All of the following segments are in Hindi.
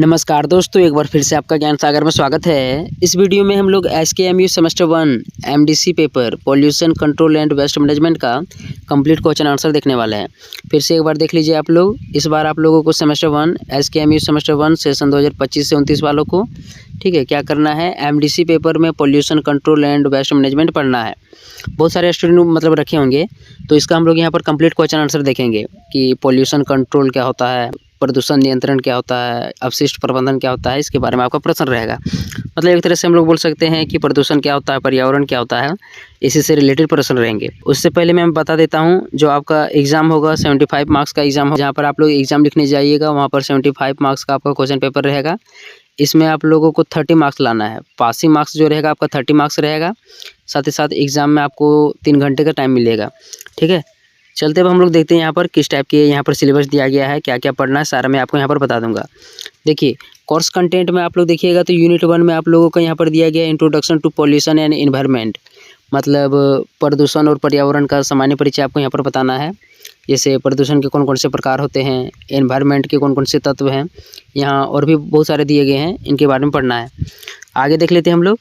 नमस्कार दोस्तों, एक बार फिर से आपका ज्ञान सागर में स्वागत है। इस वीडियो में हम लोग SKMU semester 1 MDC paper pollution control and waste management का कंप्लीट क्वेश्चन आंसर देखने वाले हैं। फिर से एक बार देख लीजिए आप लोग। इस बार आप लोगों को सेमेस्टर 1 एसकेएमयू सेमेस्टर 1 सेशन 2025 से 29 वालों को ठीक है क्या करना है, एमडीसी पेपर में pollution control and waste management पढ़ना है। बहुत सारे स्टूडेंट मतलब रखे होंगे, तो इसका हम लोग यहाँ पर कंप्लीट क्वेश्चन आंसर देखेंगे कि पॉल्यूशन कंट्रोल क्या होता है, प्रदूषण नियंत्रण क्या होता है, अपशिष्ट प्रबंधन क्या होता है, इसके बारे में आपका प्रश्न रहेगा। मतलब एक तरह से हम लोग बोल सकते हैं कि प्रदूषण क्या होता है, पर्यावरण क्या होता है, इसी से रिलेटेड प्रश्न रहेंगे। उससे पहले मैं बता देता हूँ, जो आपका एग्जाम होगा 75 मार्क्स का एग्जाम हो, जहाँ पर आप लोग एग्जाम लिखने जाइएगा वहाँ पर 75 मार्क्स का आपका क्वेश्चन पेपर रहेगा। इसमें आप लोगों को 30 मार्क्स लाना है। पासिंग मार्क्स जो रहेगा आपका 30 मार्क्स रहेगा। साथ ही साथ एग्जाम में आपको 3 घंटे का टाइम मिलेगा। ठीक है, चलते अब हम लोग देखते हैं यहाँ पर किस टाइप के यहाँ पर सिलेबस दिया गया है, क्या क्या पढ़ना है, सारा मैं आपको यहाँ पर बता दूंगा। देखिए, कोर्स कंटेंट में आप लोग देखिएगा तो यूनिट 1 में आप लोगों को यहाँ पर दिया गया है introduction to pollution and environment, मतलब प्रदूषण और पर्यावरण का सामान्य परिचय आपको यहाँ पर बताना है। जैसे प्रदूषण के कौन कौन से प्रकार होते हैं, एनवायरनमेंट के कौन कौन से तत्व हैं, यहाँ और भी बहुत सारे दिए गए हैं, इनके बारे में पढ़ना है। आगे देख लेते हैं हम लोग।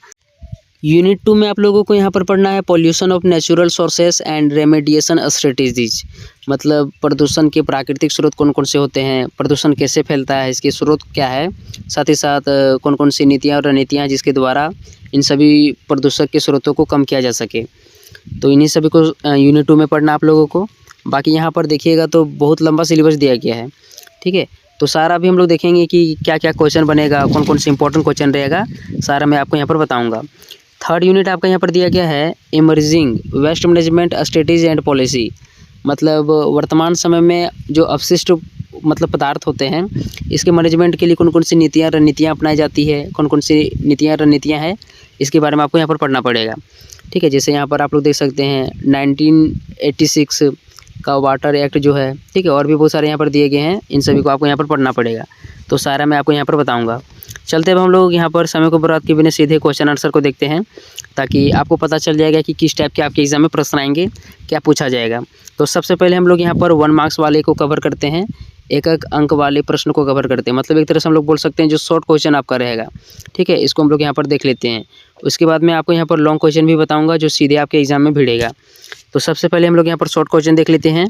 यूनिट 2 में आप लोगों को यहाँ पर पढ़ना है pollution of natural sources and remediation strategies, मतलब प्रदूषण के प्राकृतिक स्रोत कौन कौन से होते हैं, प्रदूषण कैसे फैलता है, इसके स्रोत क्या है, साथ ही साथ कौन कौन सी नीतियाँ और रणनीतियाँ जिसके द्वारा इन सभी प्रदूषक के स्रोतों को कम किया जा सके। तो इन्हीं सभी को यूनिट 2 में पढ़ना आप लोगों को। बाकी यहाँ पर देखिएगा तो बहुत लंबा सिलेबस दिया गया है। ठीक है, तो सारा भी हम लोग देखेंगे कि क्या क्या क्वेश्चन बनेगा, कौन कौन से इंपॉर्टेंट क्वेश्चन रहेगा, सारा मैं आपको यहाँ पर बताऊँगा। थर्ड यूनिट आपका यहाँ पर दिया गया है emerging waste management strategy and policy, मतलब वर्तमान समय में जो अपशिष्ट मतलब पदार्थ होते हैं, इसके मैनेजमेंट के लिए कौन कौन सी नीतियाँ रणनीतियाँ अपनाई जाती है, कौन कौन सी नीतियाँ रणनीतियाँ हैं, इसके बारे में आपको यहाँ पर पढ़ना पड़ेगा। ठीक है, जैसे यहाँ पर आप लोग देख सकते हैं 1986 का वाटर एक्ट जो है, ठीक है, और भी बहुत सारे यहाँ पर दिए गए हैं, इन सभी को आपको यहाँ पर पढ़ना पड़ेगा। तो सारा मैं आपको यहाँ पर बताऊँगा। चलते अब हम लोग यहाँ पर समय को बर्बाद किए बिना सीधे क्वेश्चन आंसर को देखते हैं, ताकि आपको पता चल जाएगा कि किस टाइप के आपके एग्जाम में प्रश्न आएंगे, क्या पूछा जाएगा। तो सबसे पहले हम लोग यहाँ पर 1 मार्क्स वाले को कवर करते हैं, एक अंक वाले प्रश्न को कवर करते हैं। मतलब एक तरह से हम लोग बोल सकते हैं जो शॉर्ट क्वेश्चन आपका रहेगा। ठीक है, इसको हम लोग यहाँ पर देख लेते हैं। उसके बाद मैं आपको यहाँ पर लॉन्ग क्वेश्चन भी बताऊँगा जो सीधे आपके एग्जाम में भिड़ेगा। तो सबसे पहले हम लोग यहाँ पर शॉर्ट क्वेश्चन देख लेते हैं।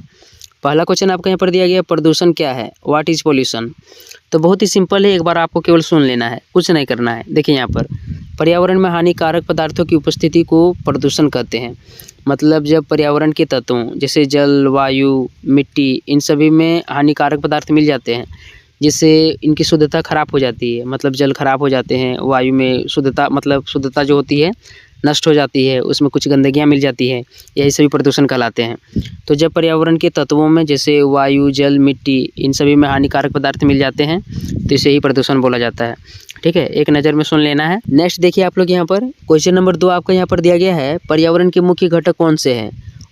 पहला क्वेश्चन आपका यहाँ पर दिया गया, प्रदूषण क्या है, व्हाट इज़ पॉल्यूशन। तो बहुत ही सिंपल है, एक बार आपको केवल सुन लेना है, कुछ नहीं करना है। देखिए यहाँ पर पर्यावरण में हानिकारक पदार्थों की उपस्थिति को प्रदूषण कहते हैं। मतलब जब पर्यावरण के तत्वों जैसे जल, वायु, मिट्टी, इन सभी में हानिकारक पदार्थ मिल जाते हैं, जिससे इनकी शुद्धता खराब हो जाती है। मतलब जल खराब हो जाते हैं, वायु में शुद्धता मतलब शुद्धता जो होती है नष्ट हो जाती है, उसमें कुछ गंदगियाँ मिल जाती है, यही सभी प्रदूषण कहलाते हैं। तो जब पर्यावरण के तत्वों में जैसे वायु, जल, मिट्टी, इन सभी में हानिकारक पदार्थ मिल जाते हैं, तो इसे ही प्रदूषण बोला जाता है। ठीक है, एक नज़र में सुन लेना है। नेक्स्ट देखिए आप लोग यहाँ पर क्वेश्चन नंबर 2 आपका यहाँ पर दिया गया है, पर्यावरण के मुख्य घटक कौन से हैं,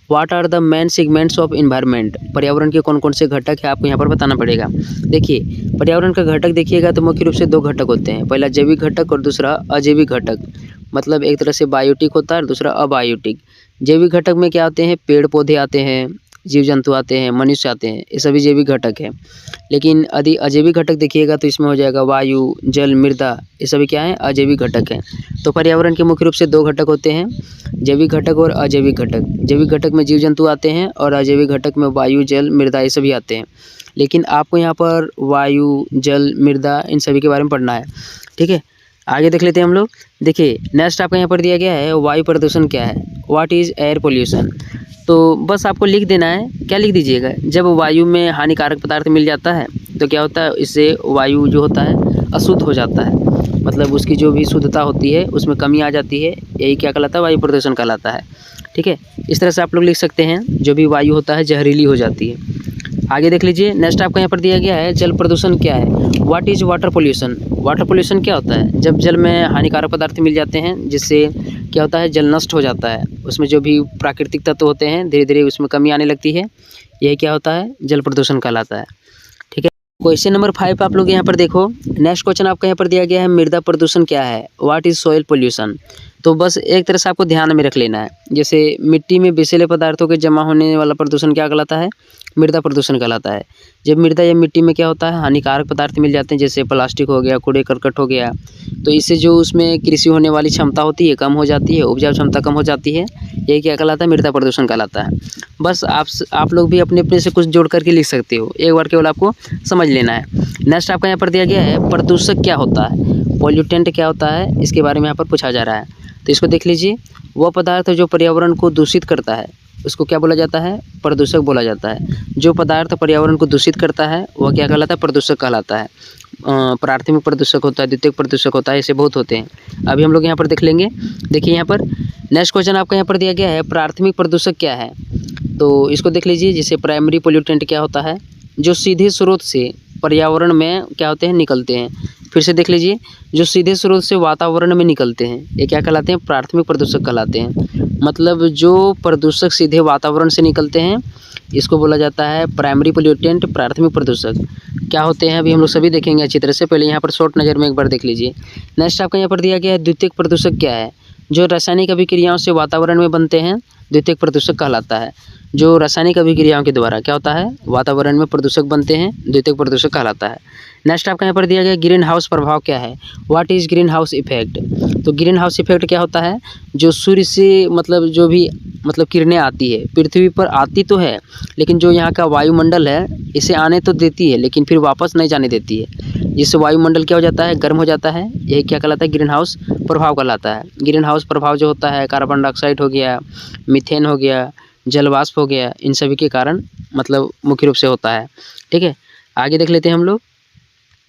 what are the main segments of environment. पर्यावरण के कौन कौन से घटक है आपको यहाँ पर बताना पड़ेगा। देखिए, पर्यावरण का घटक देखिएगा तो मुख्य रूप से 2 घटक होते हैं, पहला जैविक घटक और दूसरा अजैविक घटक। मतलब एक तरह से बायोटिक होता है और दूसरा अबायोटिक। जैविक घटक में क्या आते हैं, पेड़ पौधे आते हैं, जीव जंतु आते हैं, मनुष्य आते हैं, ये सभी जैविक घटक है। लेकिन यदि अजैविक घटक देखिएगा तो इसमें हो जाएगा वायु, जल, मृदा, ये सभी क्या है, अजैविक घटक हैं। तो पर्यावरण के मुख्य रूप से 2 घटक होते हैं, जैविक घटक और अजैविक घटक। जैविक घटक में जीव जंतु आते हैं और अजैविक घटक में वायु, जल, मृदा, ये सभी आते हैं। लेकिन आपको यहाँ पर वायु, जल, मृदा, इन सभी के बारे में पढ़ना है। ठीक है, आगे देख लेते हैं हम लोग। देखिए, नेक्स्ट आपका यहाँ पर दिया गया है, वायु प्रदूषण क्या है, व्हाट इज़ एयर पोल्यूशन। तो बस आपको लिख देना है, क्या लिख दीजिएगा, जब वायु में हानिकारक पदार्थ मिल जाता है तो क्या होता है, इससे वायु जो होता है अशुद्ध हो जाता है, मतलब उसकी जो भी शुद्धता होती है उसमें कमी आ जाती है, यही क्या कहलाता है, वायु प्रदूषण कहलाता है। ठीक है, इस तरह से आप लोग लिख सकते हैं, जो भी वायु होता है जहरीली हो जाती है। आगे देख लीजिए, नेक्स्ट आपका यहाँ पर दिया गया है, जल प्रदूषण क्या है, what is water pollution. Water pollution क्या होता है, जब जल में हानिकारक पदार्थ मिल जाते हैं, जिससे क्या होता है, जल नष्ट हो जाता है, उसमें जो भी प्राकृतिक तत्व होते हैं धीरे धीरे उसमें कमी आने लगती है, यही क्या होता है, जल प्रदूषण कहलाता है। ठीक है, क्वेश्चन नंबर 5 आप लोग यहाँ पर देखो। नेक्स्ट क्वेश्चन आपका यहाँ पर दिया गया है, मृदा प्रदूषण क्या है, व्हाट इज़ सॉइल पोल्यूशन। तो बस एक तरह से आपको ध्यान में रख लेना है। जैसे मिट्टी में विषैले पदार्थों के जमा होने वाला प्रदूषण क्या कहलाता है? मृदा प्रदूषण कहलाता है। जब मृदा या मिट्टी में क्या होता है, हानिकारक पदार्थ मिल जाते हैं, जैसे प्लास्टिक हो गया, कूड़े करकट हो गया, तो इससे जो उसमें कृषि होने वाली क्षमता होती है कम हो जाती है, उपजाऊ क्षमता कम हो जाती है। ये क्या कहलाता है? मृदा प्रदूषण कहलाता है। बस आप लोग भी अपने अपने से कुछ जोड़ करके लिख सकते हो, एक बार केवल आपको समझ लेना है। नेक्स्ट आपका यहाँ पर दिया गया है, प्रदूषक क्या होता है, पॉल्यूटेंट क्या होता है, इसके बारे में यहाँ पर पूछा जा रहा है। तो इसको देख लीजिए, वह पदार्थ जो पर्यावरण को दूषित करता है उसको क्या बोला जाता है? प्रदूषक बोला जाता है। जो पदार्थ पर्यावरण को दूषित करता है वह क्या कहलाता है? प्रदूषक कहलाता है। प्राथमिक प्रदूषक होता है, द्वितीयक प्रदूषक होता है, ऐसे बहुत होते हैं। अभी हम लोग यहाँ पर देख लेंगे। देखिए यहाँ पर नेक्स्ट क्वेश्चन आपका यहाँ पर दिया गया है, प्राथमिक प्रदूषक क्या है? तो इसको देख लीजिए, जैसे प्राइमरी पोल्यूटेंट क्या होता है? जो सीधे स्रोत से पर्यावरण में क्या होते हैं? निकलते हैं। फिर से देख लीजिए, जो सीधे स्रोत से वातावरण में निकलते हैं ये क्या कहलाते हैं? प्राथमिक प्रदूषक कहलाते हैं। मतलब जो प्रदूषक सीधे वातावरण से निकलते हैं इसको बोला जाता है प्राइमरी पोल्यूटेंट, प्राथमिक प्रदूषक। क्या होते हैं अभी हम लोग सभी देखेंगे अच्छी तरह से। पहले यहाँ पर शॉर्ट नज़र में एक बार देख लीजिए। नेक्स्ट आपका यहाँ पर दिया गया है, द्वितीयक प्रदूषक क्या है? जो रासायनिक अभिक्रियाओं से वातावरण में बनते हैं द्वितीयक प्रदूषक कहलाता है। जो रासायनिक अभिक्रियाओं के द्वारा क्या होता है? वातावरण में प्रदूषक बनते हैं, द्वितीयक प्रदूषक कहलाता है। नेक्स्ट आपका यहाँ पर दिया गया ग्रीन हाउस प्रभाव क्या है? What is green house effect? तो ग्रीन हाउस इफेक्ट क्या होता है? जो सूर्य से जो भी किरणें आती है पृथ्वी पर आती तो है, लेकिन जो यहाँ का वायुमंडल है इसे आने तो देती है लेकिन फिर वापस नहीं जाने देती है, जिससे वायुमंडल क्या हो जाता है? गर्म हो जाता है। यही क्या कहलाता है? ग्रीन हाउस प्रभाव कहलाता है। ग्रीन हाउस प्रभाव जो होता है, कार्बन डाइऑक्साइड हो गया, मीथेन हो गया, जलवाष्प हो गया, इन सभी के कारण मुख्य रूप से होता है। ठीक है, आगे देख लेते हैं हम लोग।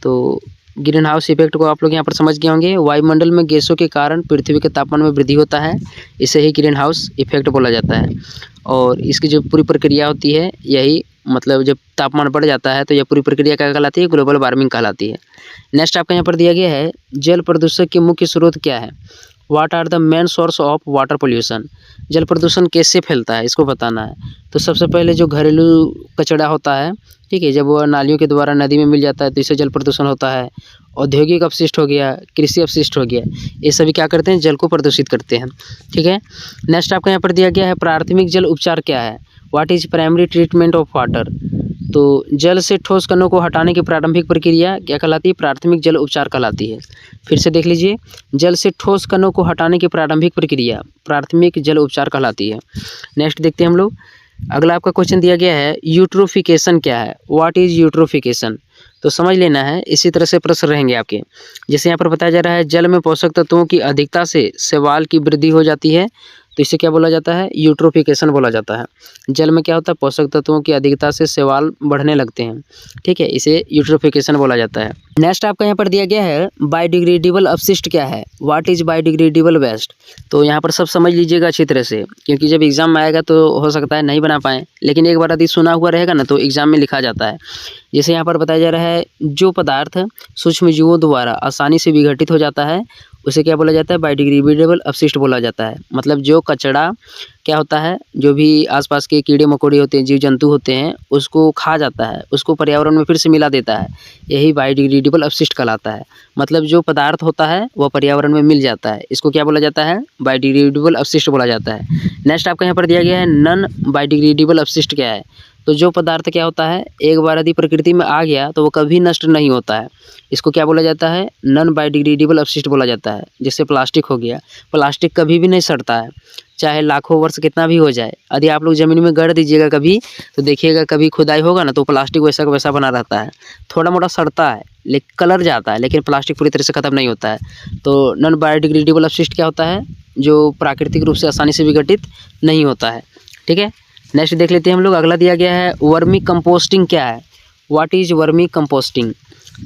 तो ग्रीन हाउस इफेक्ट को आप लोग यहाँ पर समझ गए होंगे। वायुमंडल में गैसों के कारण पृथ्वी के तापमान में वृद्धि होता है, इसे ही ग्रीन हाउस इफेक्ट बोला जाता है। और इसकी जो पूरी प्रक्रिया होती है यही जब तापमान बढ़ जाता है तो यह पूरी प्रक्रिया क्या कहलाती है? ग्लोबल वार्मिंग कहलाती है। नेक्स्ट आपका यहाँ पर दिया गया है, जल प्रदूषक के मुख्य स्रोत क्या है? What are the main source of water pollution? जल प्रदूषण कैसे फैलता है इसको बताना है। तो सबसे पहले जो घरेलू कचरा होता है, ठीक है, जब वह नालियों के द्वारा नदी में मिल जाता है तो इससे जल प्रदूषण होता है। औद्योगिक अपशिष्ट हो गया, कृषि अपशिष्ट हो गया, ये सभी क्या करते हैं? जल को प्रदूषित करते हैं। ठीक है, नेक्स्ट आपका यहाँ पर दिया गया है, प्राथमिक जल उपचार क्या है? What is primary treatment of water? तो जल से ठोस कणों को हटाने की प्रारंभिक प्रक्रिया क्या कहलाती है? प्राथमिक जल उपचार कहलाती है। फिर से देख लीजिए, जल से ठोस कणों को हटाने की प्रारंभिक प्रक्रिया प्राथमिक जल उपचार कहलाती है। नेक्स्ट देखते हैं हम लोग। अगला आपका क्वेश्चन दिया गया है, यूट्रोफिकेशन क्या है? What is eutrophication? तो समझ लेना है, इसी तरह से प्रश्न रहेंगे आपके। जैसे यहाँ पर बताया जा रहा है, जल में पोषक तत्वों की अधिकता से शैवाल की वृद्धि हो जाती है, तो इसे क्या बोला जाता है? यूट्रोफिकेशन बोला जाता है। जल में क्या होता है? पोषक तत्वों की अधिकता से शैवाल बढ़ने लगते हैं, ठीक है, इसे यूट्रोफिकेशन बोला जाता है। नेक्स्ट आपका यहाँ पर दिया गया है, बायोडिग्रेडेबल अपशिष्ट क्या है? What is biodegradable waste? तो यहाँ पर सब समझ लीजिएगा अच्छी तरह से, क्योंकि जब एग्जाम में आएगा तो हो सकता है नहीं बना पाएँ, लेकिन एक बार यदि सुना हुआ रहेगा ना तो एग्जाम में लिखा जाता है। जैसे यहाँ पर बताया जा रहा है, जो पदार्थ सूक्ष्म जीवों द्वारा आसानी से विघटित हो जाता है उसे क्या बोला जाता है? बायोडिग्रेडेबल अपशिष्ट बोला जाता है। मतलब जो कचरा क्या होता है, जो भी आसपास के कीड़े मकोड़े होते हैं, जीव जंतु होते हैं, उसको खा जाता है, उसको पर्यावरण में फिर से मिला देता है, यही बायोडिग्रेडेबल अपशिष्ट कहलाता है। मतलब जो पदार्थ होता है वह पर्यावरण में मिल जाता है, इसको क्या बोला जाता है? बायोडिग्रेडेबल अपशिष्ट बोला जाता है। नेक्स्ट आपका यहाँ पर दिया गया है, नॉन बायोडिग्रेडेबल अपशिष्ट क्या है? तो जो पदार्थ क्या होता है, एक बार यदि प्रकृति में आ गया तो वो कभी नष्ट नहीं होता है, इसको क्या बोला जाता है? नॉन बायोडिग्रेडेबल अपशिष्ट बोला जाता है। जैसे प्लास्टिक हो गया, प्लास्टिक कभी भी नहीं सड़ता है, चाहे लाखों वर्ष कितना भी हो जाए। यदि आप लोग ज़मीन में गाड़ दीजिएगा कभी तो देखिएगा, कभी खुदाई होगा ना तो प्लास्टिक वैसा का वैसा बना रहता है, थोड़ा मोटा सड़ता है, लेकिन कलर जाता है, लेकिन प्लास्टिक पूरी तरह से ख़त्म नहीं होता है। तो नॉन बायोडिग्रेडेबल अपशिष्ट क्या होता है? जो प्राकृतिक रूप से आसानी से विघटित नहीं होता है। ठीक है, नेक्स्ट देख लेते हैं हम लोग। अगला दिया गया है, वर्मी कंपोस्टिंग क्या है? What is vermi composting?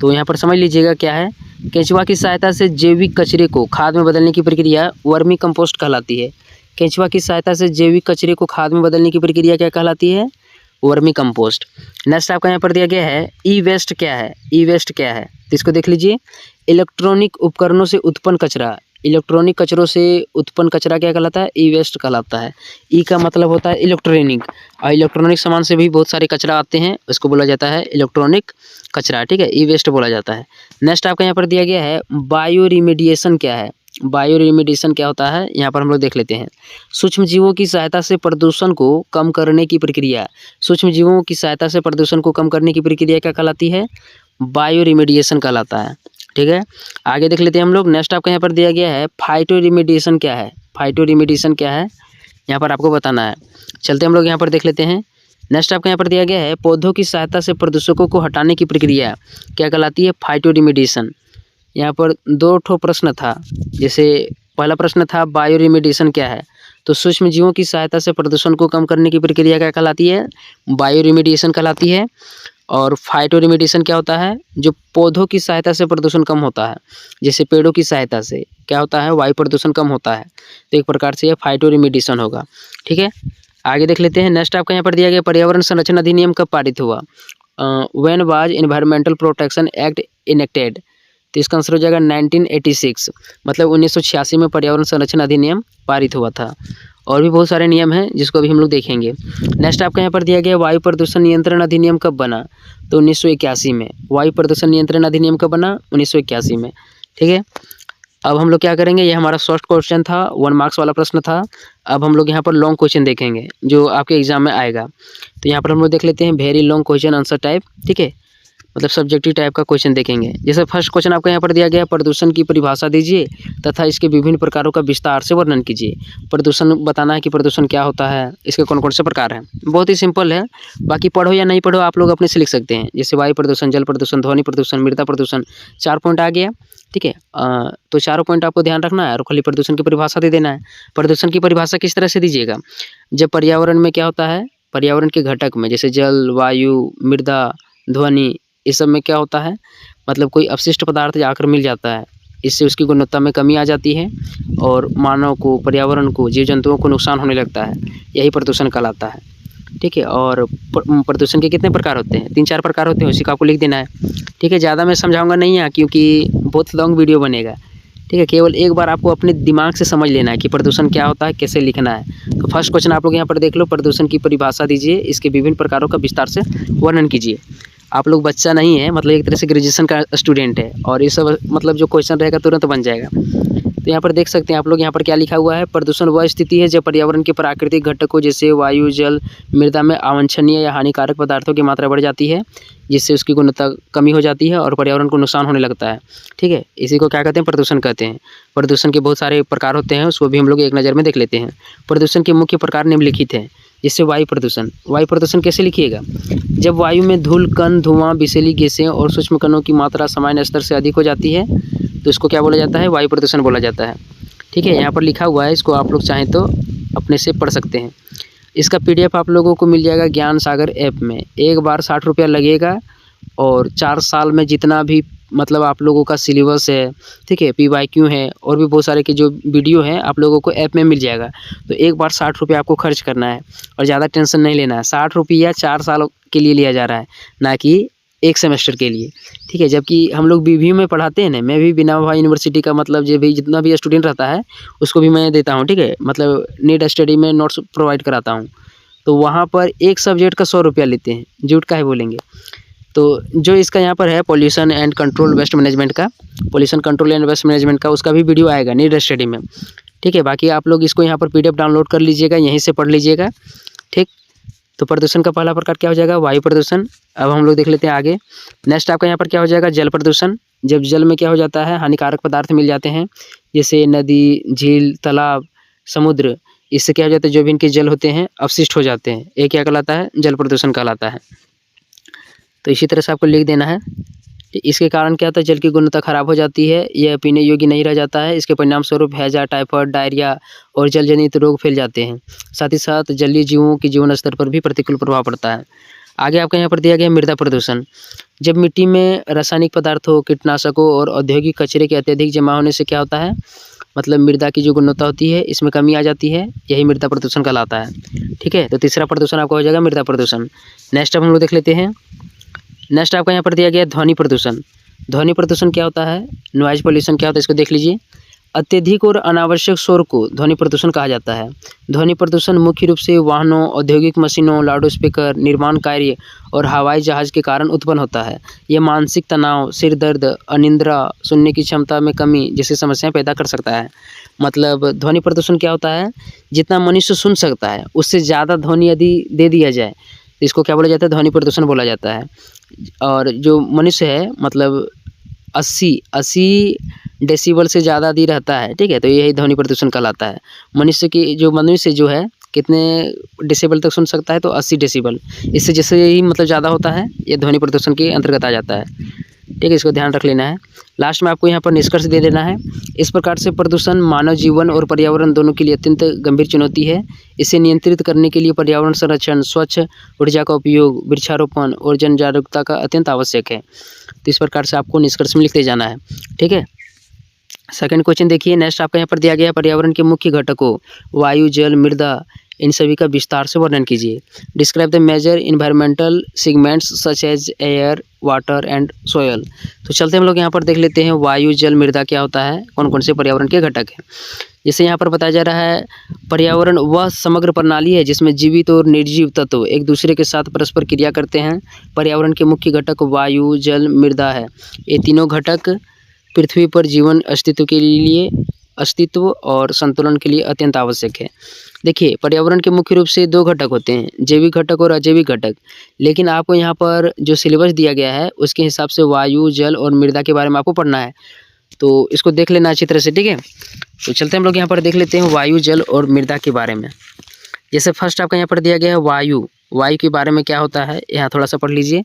तो यहाँ पर समझ लीजिएगा क्या है। केंचुआ की सहायता से जैविक कचरे को खाद में बदलने की प्रक्रिया वर्मी कंपोस्ट कहलाती है। केंचुआ की सहायता से जैविक कचरे को खाद में बदलने की प्रक्रिया क्या कहलाती है? Vermi compost. नेक्स्ट आपका यहाँ पर दिया गया है, ई वेस्ट क्या है? ई वेस्ट क्या है? तो इसको देख लीजिए, इलेक्ट्रॉनिक उपकरणों से उत्पन्न कचरा, इलेक्ट्रॉनिक कचरों से उत्पन्न कचरा क्या कहलाता है? ई वेस्ट कहलाता है। ई का मतलब होता है इलेक्ट्रॉनिक, और इलेक्ट्रॉनिक सामान से भी बहुत सारे कचरा आते हैं, उसको बोला जाता है इलेक्ट्रॉनिक कचरा। ठीक है, ई वेस्ट बोला जाता है। नेक्स्ट आपका यहाँ पर दिया गया है, बायो रिमेडिएशन क्या है? बायो रिमेडिएशन क्या होता है यहाँ पर हम लोग देख लेते हैं। सूक्ष्म जीवों की सहायता से प्रदूषण को कम करने की प्रक्रिया, सूक्ष्म जीवों की सहायता से प्रदूषण को कम करने की प्रक्रिया क्या कहलाती है? बायो रिमेडिएशन कहलाता है। ठीक है, आगे देख लेते हैं हम लोग। नेक्स्ट आपको यहाँ पर दिया गया है फाइटो रिमेडिएशन क्या है? फाइटो रिमेडिएशन क्या है यहाँ पर आपको बताना है। चलते हम लोग यहाँ पर देख लेते हैं। नेक्स्ट आपको यहाँ पर दिया गया है पौधों की सहायता से प्रदूषकों को हटाने की प्रक्रिया क्या कहलाती है? Phyto remediation. यहाँ पर 2 ठो प्रश्न था। जैसे पहला प्रश्न था बायो रिमेडिएशन क्या है, तो सूक्ष्म जीवों की सहायता से प्रदूषण को कम करने की प्रक्रिया क्या कहलाती है? बायो रिमेडिएशन कहलाती है। और फाइटो रिमेडिएशन क्या होता है? जो पौधों की सहायता से प्रदूषण कम होता है, जैसे पेड़ों की सहायता से क्या होता है? वायु प्रदूषण कम होता है। तो एक प्रकार से यह फाइटो रिमेडिएशन होगा। ठीक है, आगे देख लेते हैं। नेक्स्ट आपका यहाँ पर दिया गया पर्यावरण संरक्षण अधिनियम कब पारित हुआ? When was environmental protection act enacted? तो इसका आंसर हो जाएगा 1986, मतलब 1986 में पर्यावरण संरक्षण अधिनियम पारित हुआ था। और भी बहुत सारे नियम हैं जिसको अभी हम लोग देखेंगे। नेक्स्ट आपका यहाँ पर दिया गया वायु प्रदूषण नियंत्रण अधिनियम कब बना? तो 1981 में। वायु प्रदूषण नियंत्रण अधिनियम कब बना? 1981 में। ठीक है, अब हम लोग क्या करेंगे, ये हमारा शॉर्ट क्वेश्चन था, 1 मार्क्स वाला प्रश्न था। अब हम लोग यहाँ पर लॉन्ग क्वेश्चन देखेंगे जो आपके एग्जाम में आएगा। तो यहाँ पर हम लोग देख लेते हैं very long question answer type. ठीक है, मतलब सब्जेक्टिव टाइप का क्वेश्चन देखेंगे। जैसे फर्स्ट क्वेश्चन आपका यहाँ पर दिया गया प्रदूषण की परिभाषा दीजिए तथा इसके विभिन्न प्रकारों का विस्तार से वर्णन कीजिए। प्रदूषण बताना है कि प्रदूषण क्या होता है, इसके कौन कौन से प्रकार हैं। बहुत ही सिंपल है, बाकी पढ़ो या नहीं पढ़ो आप लोग अपने से लिख सकते हैं। जैसे वायु प्रदूषण, जल प्रदूषण, ध्वनि प्रदूषण, मृदा प्रदूषण, 4 पॉइंट आ गया। ठीक है, तो चारों पॉइंट आपको ध्यान रखना है और खाली प्रदूषण की परिभाषा दे देना है। प्रदूषण की परिभाषा किस तरह से दीजिएगा? जब पर्यावरण में क्या होता है, पर्यावरण के घटक में जैसे जल, वायु, मृदा, ध्वनि, इस सब में क्या होता है, मतलब कोई अपशिष्ट पदार्थ जाकर मिल जाता है, इससे उसकी गुणवत्ता में कमी आ जाती है और मानव को, पर्यावरण को, जीव जंतुओं को नुकसान होने लगता है। यही प्रदूषण कहलाता है। ठीक है, और प्रदूषण के कितने प्रकार होते हैं? 3-4 प्रकार होते हैं, उसी को आपको लिख देना है। ठीक है, ज़्यादा मैं समझाऊंगा नहीं है क्योंकि बहुत लॉन्ग वीडियो बनेगा। ठीक है, केवल एक बार आपको अपने दिमाग से समझ लेना है कि प्रदूषण क्या होता है, कैसे लिखना है। तो फर्स्ट क्वेश्चन आप लोग यहाँ पर देख लो, प्रदूषण की परिभाषा दीजिए, इसके विभिन्न प्रकारों का विस्तार से वर्णन कीजिए। आप लोग बच्चा नहीं है, मतलब एक तरह से ग्रेजुएशन का स्टूडेंट है और ये सब मतलब जो क्वेश्चन रहेगा तुरंत बन जाएगा। तो यहाँ पर देख सकते हैं आप लोग, यहाँ पर क्या लिखा हुआ है, प्रदूषण वह स्थिति है जब पर्यावरण के प्राकृतिक घटकों जैसे वायु, जल, मृदा में अवांछनीय या हानिकारक पदार्थों की मात्रा बढ़ जाती है, जिससे उसकी गुणवत्ता कमी हो जाती है और पर्यावरण को नुकसान होने लगता है। ठीक है, इसी को क्या कहते हैं? प्रदूषण कहते हैं। प्रदूषण के बहुत सारे प्रकार होते हैं, उसको भी हम लोग एक नज़र में देख लेते हैं। प्रदूषण के मुख्य प्रकार निम्नलिखित हैं। जैसे वायु प्रदूषण, वायु प्रदूषण कैसे लिखिएगा? जब वायु में धूल कण, धुआं, विषैली गैसें और सूक्ष्म कणों की मात्रा सामान्य स्तर से अधिक हो जाती है तो इसको क्या बोला जाता है? वायु प्रदूषण बोला जाता है। ठीक है, यहाँ पर लिखा हुआ है, इसको आप लोग चाहें तो अपने से पढ़ सकते हैं। इसका PDF आप लोगों को मिल जाएगा ज्ञान सागर ऐप में। एक बार 60 रुपया लगेगा और 4 साल में जितना भी मतलब आप लोगों का सिलेबस है, ठीक है, PYQ है और भी बहुत सारे के जो वीडियो हैं आप लोगों को ऐप में मिल जाएगा। तो एक बार 60 रुपये आपको खर्च करना है और ज़्यादा टेंशन नहीं लेना है। 60 रुपया 4 साल के लिए लिया जा रहा है, ना कि एक सेमेस्टर के लिए। ठीक है, जबकि हम लोग BVU में पढ़ाते हैं ना, मैं भी बिना भाई यूनिवर्सिटी का मतलब जो भी जितना भी स्टूडेंट रहता है उसको भी मैं देता हूँ। ठीक है, मतलब नीट स्टडी में नोट्स प्रोवाइड कराता हूँ। तो वहाँ पर एक सब्जेक्ट का 100 रुपया लेते हैं, झूठ काहे बोलेंगे। तो जो इसका यहाँ पर है pollution and control waste management का, pollution control and waste management का, उसका भी वीडियो आएगा नीट स्टडी में। ठीक है, बाकी आप लोग इसको यहाँ पर PDF डाउनलोड कर लीजिएगा, यहीं से पढ़ लीजिएगा। ठीक, तो प्रदूषण का पहला प्रकार क्या हो जाएगा? वायु प्रदूषण। अब हम लोग देख लेते हैं आगे। नेक्स्ट आपका यहाँ पर क्या हो जाएगा? जल प्रदूषण। जब जल में क्या हो जाता है, हानिकारक पदार्थ मिल जाते हैं, जैसे नदी, झील, तालाब, समुद्र, इससे क्या हो जाता है, जो भी इनके जल होते हैं अपशिष्ट हो जाते हैं। ये क्या कहलाता है? जल प्रदूषण कहलाता है। तो इसी तरह से आपको लिख देना है। इसके कारण क्या होता है, जल की गुणवत्ता खराब हो जाती है, यह पीने योग्य नहीं रह जाता है। इसके परिणाम स्वरूप हैजा, टाइफाइड, डायरिया और जल जनित रोग फैल जाते हैं। साथ ही साथ जलीय जीवों के जीवन स्तर पर भी प्रतिकूल प्रभाव पड़ता है। आगे आपका यहाँ पर दिया गया मृदा प्रदूषण। जब मिट्टी में रासायनिक पदार्थों, कीटनाशकों और औद्योगिक कचरे के अत्यधिक जमा होने से क्या होता है, मतलब मृदा की जो गुणवत्ता होती है इसमें कमी आ जाती है, यही मृदा प्रदूषण कहलाता है। ठीक है, तो तीसरा प्रदूषण आपका हो जाएगा मृदा प्रदूषण। नेक्स्ट अब हम लोग देख लेते हैं। नेक्स्ट आपका यहाँ पर दिया गया ध्वनि प्रदूषण। ध्वनि प्रदूषण क्या होता है, नॉइज पोल्यूशन क्या होता है, इसको देख लीजिए। अत्यधिक और अनावश्यक शोर को ध्वनि प्रदूषण कहा जाता है। ध्वनि प्रदूषण मुख्य रूप से वाहनों, औद्योगिक मशीनों, लाउडस्पीकर, निर्माण कार्य और हवाई जहाज़ के कारण उत्पन्न होता है। यह मानसिक तनाव, सिर दर्द, अनिद्रा, सुनने की क्षमता में कमी जैसी समस्याएं पैदा कर सकता है। मतलब ध्वनि प्रदूषण क्या होता है, जितना मनुष्य सुन सकता है उससे ज़्यादा ध्वनि यदि दे दिया जाए तो इसको क्या बोला जाता है, ध्वनि प्रदूषण बोला जाता है। और जो मनुष्य है मतलब 80 डेसिबल से ज़्यादा यदि रहता है, ठीक है, तो यही ध्वनि प्रदूषण कहलाता है। मनुष्य जो है कितने डेसिबल तक सुन सकता है, तो 80 डेसिबल। इससे जैसे ही मतलब ज़्यादा होता है ये ध्वनि प्रदूषण के अंतर्गत आ जाता है, ठीक है, इसको ध्यान रख लेना है। लास्ट में आपको यहाँ पर निष्कर्ष दे देना है। इस प्रकार से प्रदूषण मानव जीवन और पर्यावरण दोनों के लिए अत्यंत गंभीर चुनौती है। इसे नियंत्रित करने के लिए पर्यावरण संरक्षण, स्वच्छ ऊर्जा का उपयोग, वृक्षारोपण और जन जागरूकता का अत्यंत आवश्यक है। तो इस प्रकार से आपको निष्कर्ष में लिखते जाना है, ठीक है। सेकंड क्वेश्चन देखिए, नेक्स्ट आपका यहाँ पर दिया गया है, पर्यावरण के मुख्य घटकों वायु, जल, मृदा, इन सभी का विस्तार से वर्णन कीजिए। Describe the major environmental segments such as air, water and soil. तो चलते हम लोग यहाँ पर देख लेते हैं वायु, जल, मृदा क्या होता है, कौन कौन से पर्यावरण के घटक हैं। जैसे यहाँ पर बताया जा रहा है, पर्यावरण वह समग्र प्रणाली है जिसमें जीवित और निर्जीव तत्व एक दूसरे के साथ परस्पर क्रिया करते हैं। पर्यावरण के मुख्य घटक वायु, जल, मृदा है। ये तीनों घटक पृथ्वी पर जीवन अस्तित्व और संतुलन के लिए अत्यंत आवश्यक है। देखिए, पर्यावरण के मुख्य रूप से 2 घटक होते हैं, जैविक घटक और अजैविक घटक। लेकिन आपको यहाँ पर जो सिलेबस दिया गया है उसके हिसाब से वायु, जल और मृदा के बारे में आपको पढ़ना है, तो इसको देख लेना अच्छी तरह से, ठीक है। तो चलते हम लोग यहाँ पर देख लेते हैं वायु, जल और मृदा के बारे में। जैसे फर्स्ट आपका यहाँ पर दिया गया है वायु। वायु के बारे में क्या होता है, यहाँ थोड़ा सा पढ़ लीजिए।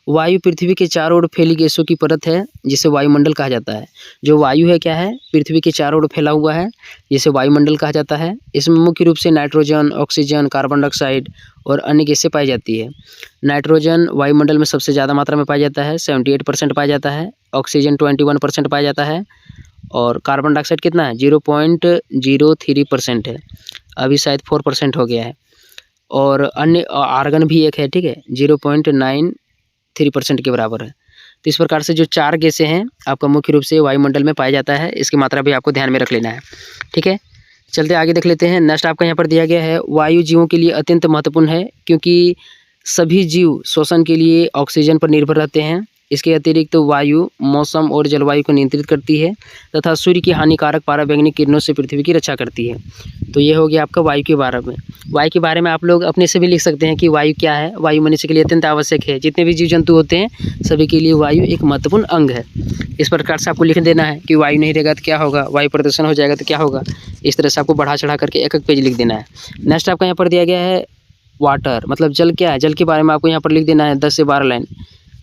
वायु पृथ्वी के चारों ओर फैली गैसों की परत है जिसे वायुमंडल कहा जाता है। जो वायु है क्या है, पृथ्वी के चारों ओर फैला हुआ है जिसे वायुमंडल कहा जाता है। इसमें मुख्य रूप से नाइट्रोजन, ऑक्सीजन, कार्बन डाइऑक्साइड और अन्य गैसें पाई जाती है। नाइट्रोजन वायुमंडल में सबसे ज़्यादा मात्रा में पाया जाता है, 78% पाया जाता है। ऑक्सीजन 21% पाया जाता है और कार्बन डाइऑक्साइड कितना है, 0.03% है। अभी शायद 4% हो गया है। और अन्य आर्गन भी एक है, ठीक है, 0.93% के बराबर है। तो इस प्रकार से जो 4 गैसें हैं आपका मुख्य रूप से वायुमंडल में पाया जाता है, इसकी मात्रा भी आपको ध्यान में रख लेना है, ठीक है। चलते आगे देख लेते हैं। नेक्स्ट आपका यहाँ पर दिया गया है, वायु जीवों के लिए अत्यंत महत्वपूर्ण है क्योंकि सभी जीव श्वसन के लिए ऑक्सीजन पर निर्भर रहते हैं। इसके अतिरिक्त वायु मौसम और जलवायु को नियंत्रित करती है तथा सूर्य की हानिकारक पराबैंगनी किरणों से पृथ्वी की रक्षा करती है। तो ये हो गया आपका वायु के बारे में। वायु के बारे में आप लोग अपने से भी लिख सकते हैं कि वायु क्या है। वायु मनुष्य के लिए अत्यंत आवश्यक है। जितने भी जीव जंतु होते हैं सभी के लिए वायु एक महत्वपूर्ण अंग है। इस प्रकार से आपको लिख देना है कि वायु नहीं रहेगा तो क्या होगा, वायु प्रदूषण हो जाएगा तो क्या होगा। इस तरह से आपको बढ़ा चढ़ा करके एक पेज लिख देना है। नेक्स्ट आपका यहाँ पर दिया गया है वाटर, मतलब जल क्या है। जल के बारे में आपको यहाँ पर लिख देना है 10 से 12 लाइन।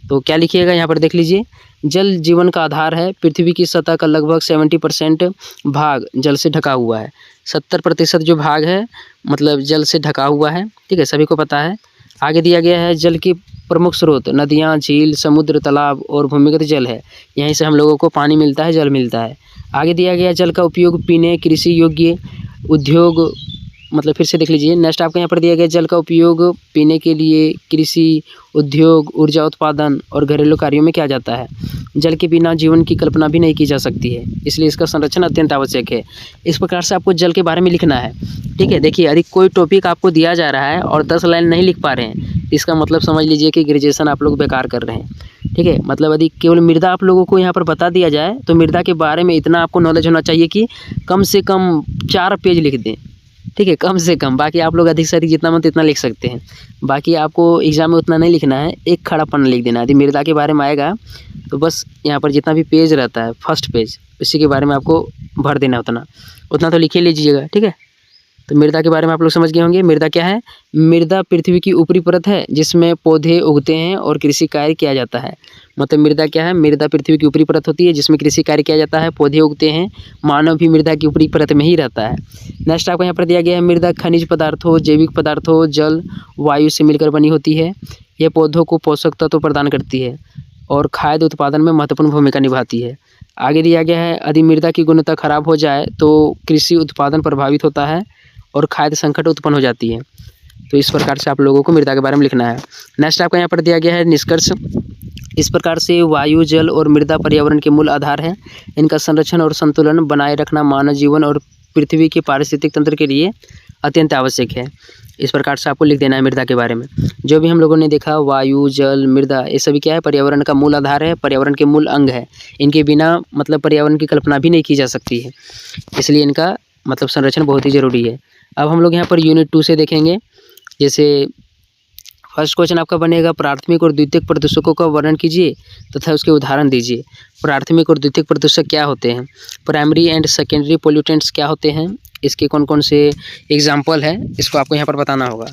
तो क्या लिखिएगा यहाँ पर देख लीजिए, जल जीवन का आधार है। पृथ्वी की सतह का लगभग 70% भाग जल से ढका हुआ है। 70% जो भाग है मतलब जल से ढका हुआ है, ठीक है, सभी को पता है। आगे दिया गया है जल की प्रमुख स्रोत नदियाँ, झील, समुद्र, तालाब और भूमिगत जल है। यहीं से हम लोगों को पानी मिलता है, जल मिलता है। आगे दिया गया जल का उपयोग पीने, कृषि योग्य, उद्योग, मतलब फिर से देख लीजिए। नेक्स्ट आपको यहाँ पर दिया गया जल का उपयोग पीने के लिए, कृषि, उद्योग, ऊर्जा उत्पादन और घरेलू कार्यों में किया जाता है। जल के बिना जीवन की कल्पना भी नहीं की जा सकती है, इसलिए इसका संरक्षण अत्यंत आवश्यक है। इस प्रकार से आपको जल के बारे में लिखना है, ठीक है। देखिए, यदि कोई टॉपिक आपको दिया जा रहा है और 10 लाइन नहीं लिख पा रहे हैं, इसका मतलब समझ लीजिए कि ग्रेजुएशन आप लोग बेकार कर रहे हैं, ठीक है। मतलब यदि केवल मृदा आप लोगों को यहाँ पर बता दिया जाए तो मृदा के बारे में इतना आपको नॉलेज होना चाहिए कि कम से कम 4 पेज लिख दें, ठीक है, कम से कम। बाकी आप लोग अधिक से अधिक जितना मन इतना लिख सकते हैं। बाकी आपको एग्जाम में उतना नहीं लिखना है, एक खड़ा पन्ना लिख देना है। यदि मृदा के बारे में आएगा तो बस यहाँ पर जितना भी पेज रहता है फर्स्ट पेज, उसी के बारे में आपको भर देना है, उतना तो लिख ही लीजिएगा, ठीक है। तो मृदा के बारे में आप लोग समझ गए होंगे। मृदा क्या है, मृदा पृथ्वी की ऊपरी परत है जिसमें पौधे उगते हैं और कृषि कार्य किया जाता है। मतलब मृदा क्या है, मृदा पृथ्वी की ऊपरी परत होती है जिसमें कृषि कार्य किया जाता है, पौधे उगते हैं। मानव भी मृदा की ऊपरी परत में ही रहता है। नेक्स्ट आपको यहाँ पर दिया गया है, मृदा खनिज पदार्थों, जैविक पदार्थों, जल, वायु से मिलकर बनी होती है। यह पौधों को पोषक तत्व प्रदान करती है और खाद्य उत्पादन में महत्वपूर्ण भूमिका निभाती है। आगे दिया गया है, यदि मृदा की गुणवत्ता खराब हो जाए तो कृषि उत्पादन प्रभावित होता है और खाद्य संकट उत्पन्न हो जाती है। तो इस प्रकार से आप लोगों को मृदा के बारे में लिखना है। नेक्स्ट आपको यहाँ पर दिया गया है निष्कर्ष। इस प्रकार से वायु, जल और मृदा पर्यावरण के मूल आधार हैं। इनका संरक्षण और संतुलन बनाए रखना मानव जीवन और पृथ्वी के पारिस्थितिक तंत्र के लिए अत्यंत आवश्यक है। इस प्रकार से आपको लिख देना है मृदा के बारे में। जो भी हम लोगों ने देखा, वायु, जल, मृदा, ये सभी क्या है, पर्यावरण का मूल आधार है, पर्यावरण के मूल अंग है। इनके बिना मतलब पर्यावरण की कल्पना भी नहीं की जा सकती है, इसलिए इनका मतलब संरक्षण बहुत ही ज़रूरी है। अब हम लोग यहाँ पर यूनिट 2 से देखेंगे। जैसे फर्स्ट क्वेश्चन आपका बनेगा, प्राथमिक और द्वितीयक प्रदूषकों का वर्णन कीजिए तथा उसके उदाहरण दीजिए। प्राथमिक और द्वितीयक प्रदूषक क्या होते हैं, प्राइमरी एंड सेकेंडरी पोल्यूटेंट्स क्या होते हैं, इसके कौन कौन से एग्जाम्पल है, इसको आपको यहाँ पर बताना होगा।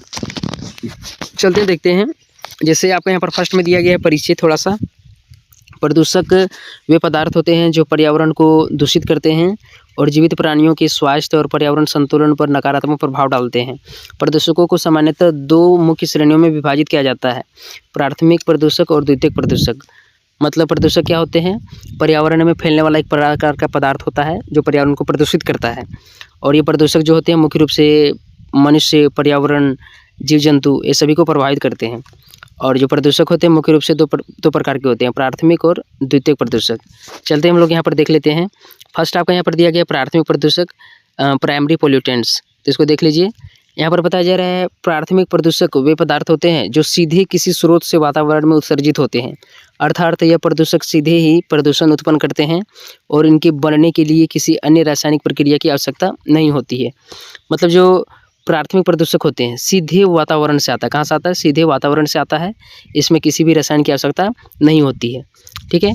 चलते देखते हैं। जैसे आपको यहाँ पर फर्स्ट में दिया गया है परिचय थोड़ा सा। प्रदूषक वे पदार्थ होते हैं जो पर्यावरण को दूषित करते हैं और जीवित प्राणियों के स्वास्थ्य और पर्यावरण संतुलन पर नकारात्मक प्रभाव डालते हैं। प्रदूषकों को सामान्यतः 2 मुख्य श्रेणियों में विभाजित किया जाता है, प्राथमिक प्रदूषक और द्वितीयक प्रदूषक। मतलब प्रदूषक क्या होते हैं, पर्यावरण में फैलने वाला एक प्रकार का पदार्थ होता है जो पर्यावरण को प्रदूषित करता है। और ये प्रदूषक जो होते हैं मुख्य रूप से मनुष्य, पर्यावरण, जीव जंतु, ये सभी को प्रभावित करते हैं। और जो प्रदूषक होते हैं मुख्य रूप से दो प्रकार के होते हैं, प्राथमिक और द्वितीयक प्रदूषक। चलते हम लोग यहाँ पर देख लेते हैं। फर्स्ट आपका यहाँ पर दिया गया प्राथमिक प्रदूषक, प्राइमरी पोल्यूटेंट्स। तो इसको देख लीजिए। यहाँ पर बताया जा रहा है प्राथमिक प्रदूषक वे पदार्थ होते हैं जो सीधे किसी स्रोत से वातावरण में उत्सर्जित होते हैं, अर्थात यह प्रदूषक सीधे ही प्रदूषण उत्पन्न करते हैं और इनके बनने के लिए किसी अन्य रासायनिक प्रक्रिया की आवश्यकता नहीं होती है। मतलब जो प्राथमिक प्रदूषक होते हैं सीधे वातावरण से आता है, कहाँ से आता है, सीधे वातावरण से आता है, इसमें किसी भी रसायन की आवश्यकता नहीं होती है। ठीक है,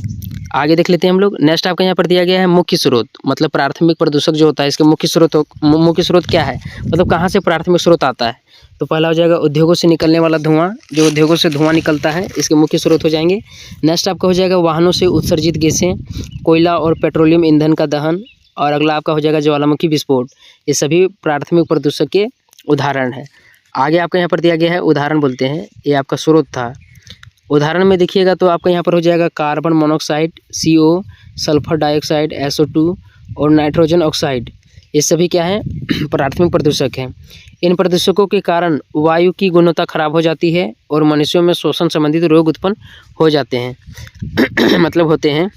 आगे देख लेते हैं हम लोग। नेक्स्ट आपका यहाँ पर दिया गया है मुख्य स्रोत। मतलब प्राथमिक प्रदूषक जो होता है इसके मुख्य स्रोत क्या है, मतलब कहाँ से प्राथमिक स्रोत आता है। तो पहला हो जाएगा उद्योगों से निकलने वाला धुआं, जो उद्योगों से धुआं निकलता है इसके मुख्य स्रोत हो जाएंगे। नेक्स्ट आपका हो जाएगा वाहनों से उत्सर्जित गैसें, कोयला और पेट्रोलियम ईंधन का दहन, और अगला आपका हो जाएगा ज्वालामुखी विस्फोट। ये सभी प्राथमिक प्रदूषक के उदाहरण है। आगे आपका यहाँ पर दिया गया है उदाहरण बोलते हैं, ये आपका स्रोत था। उदाहरण में देखिएगा तो आपका यहाँ पर हो जाएगा carbon monoxide, CO, sulphur dioxide, SO2 और नाइट्रोजन ऑक्साइड। ये सभी क्या है, प्राथमिक प्रदूषक हैं। इन प्रदूषकों के कारण वायु की गुणवत्ता खराब हो जाती है और मनुष्यों में श्वसन संबंधित रोग उत्पन्न हो जाते हैं मतलब होते हैं।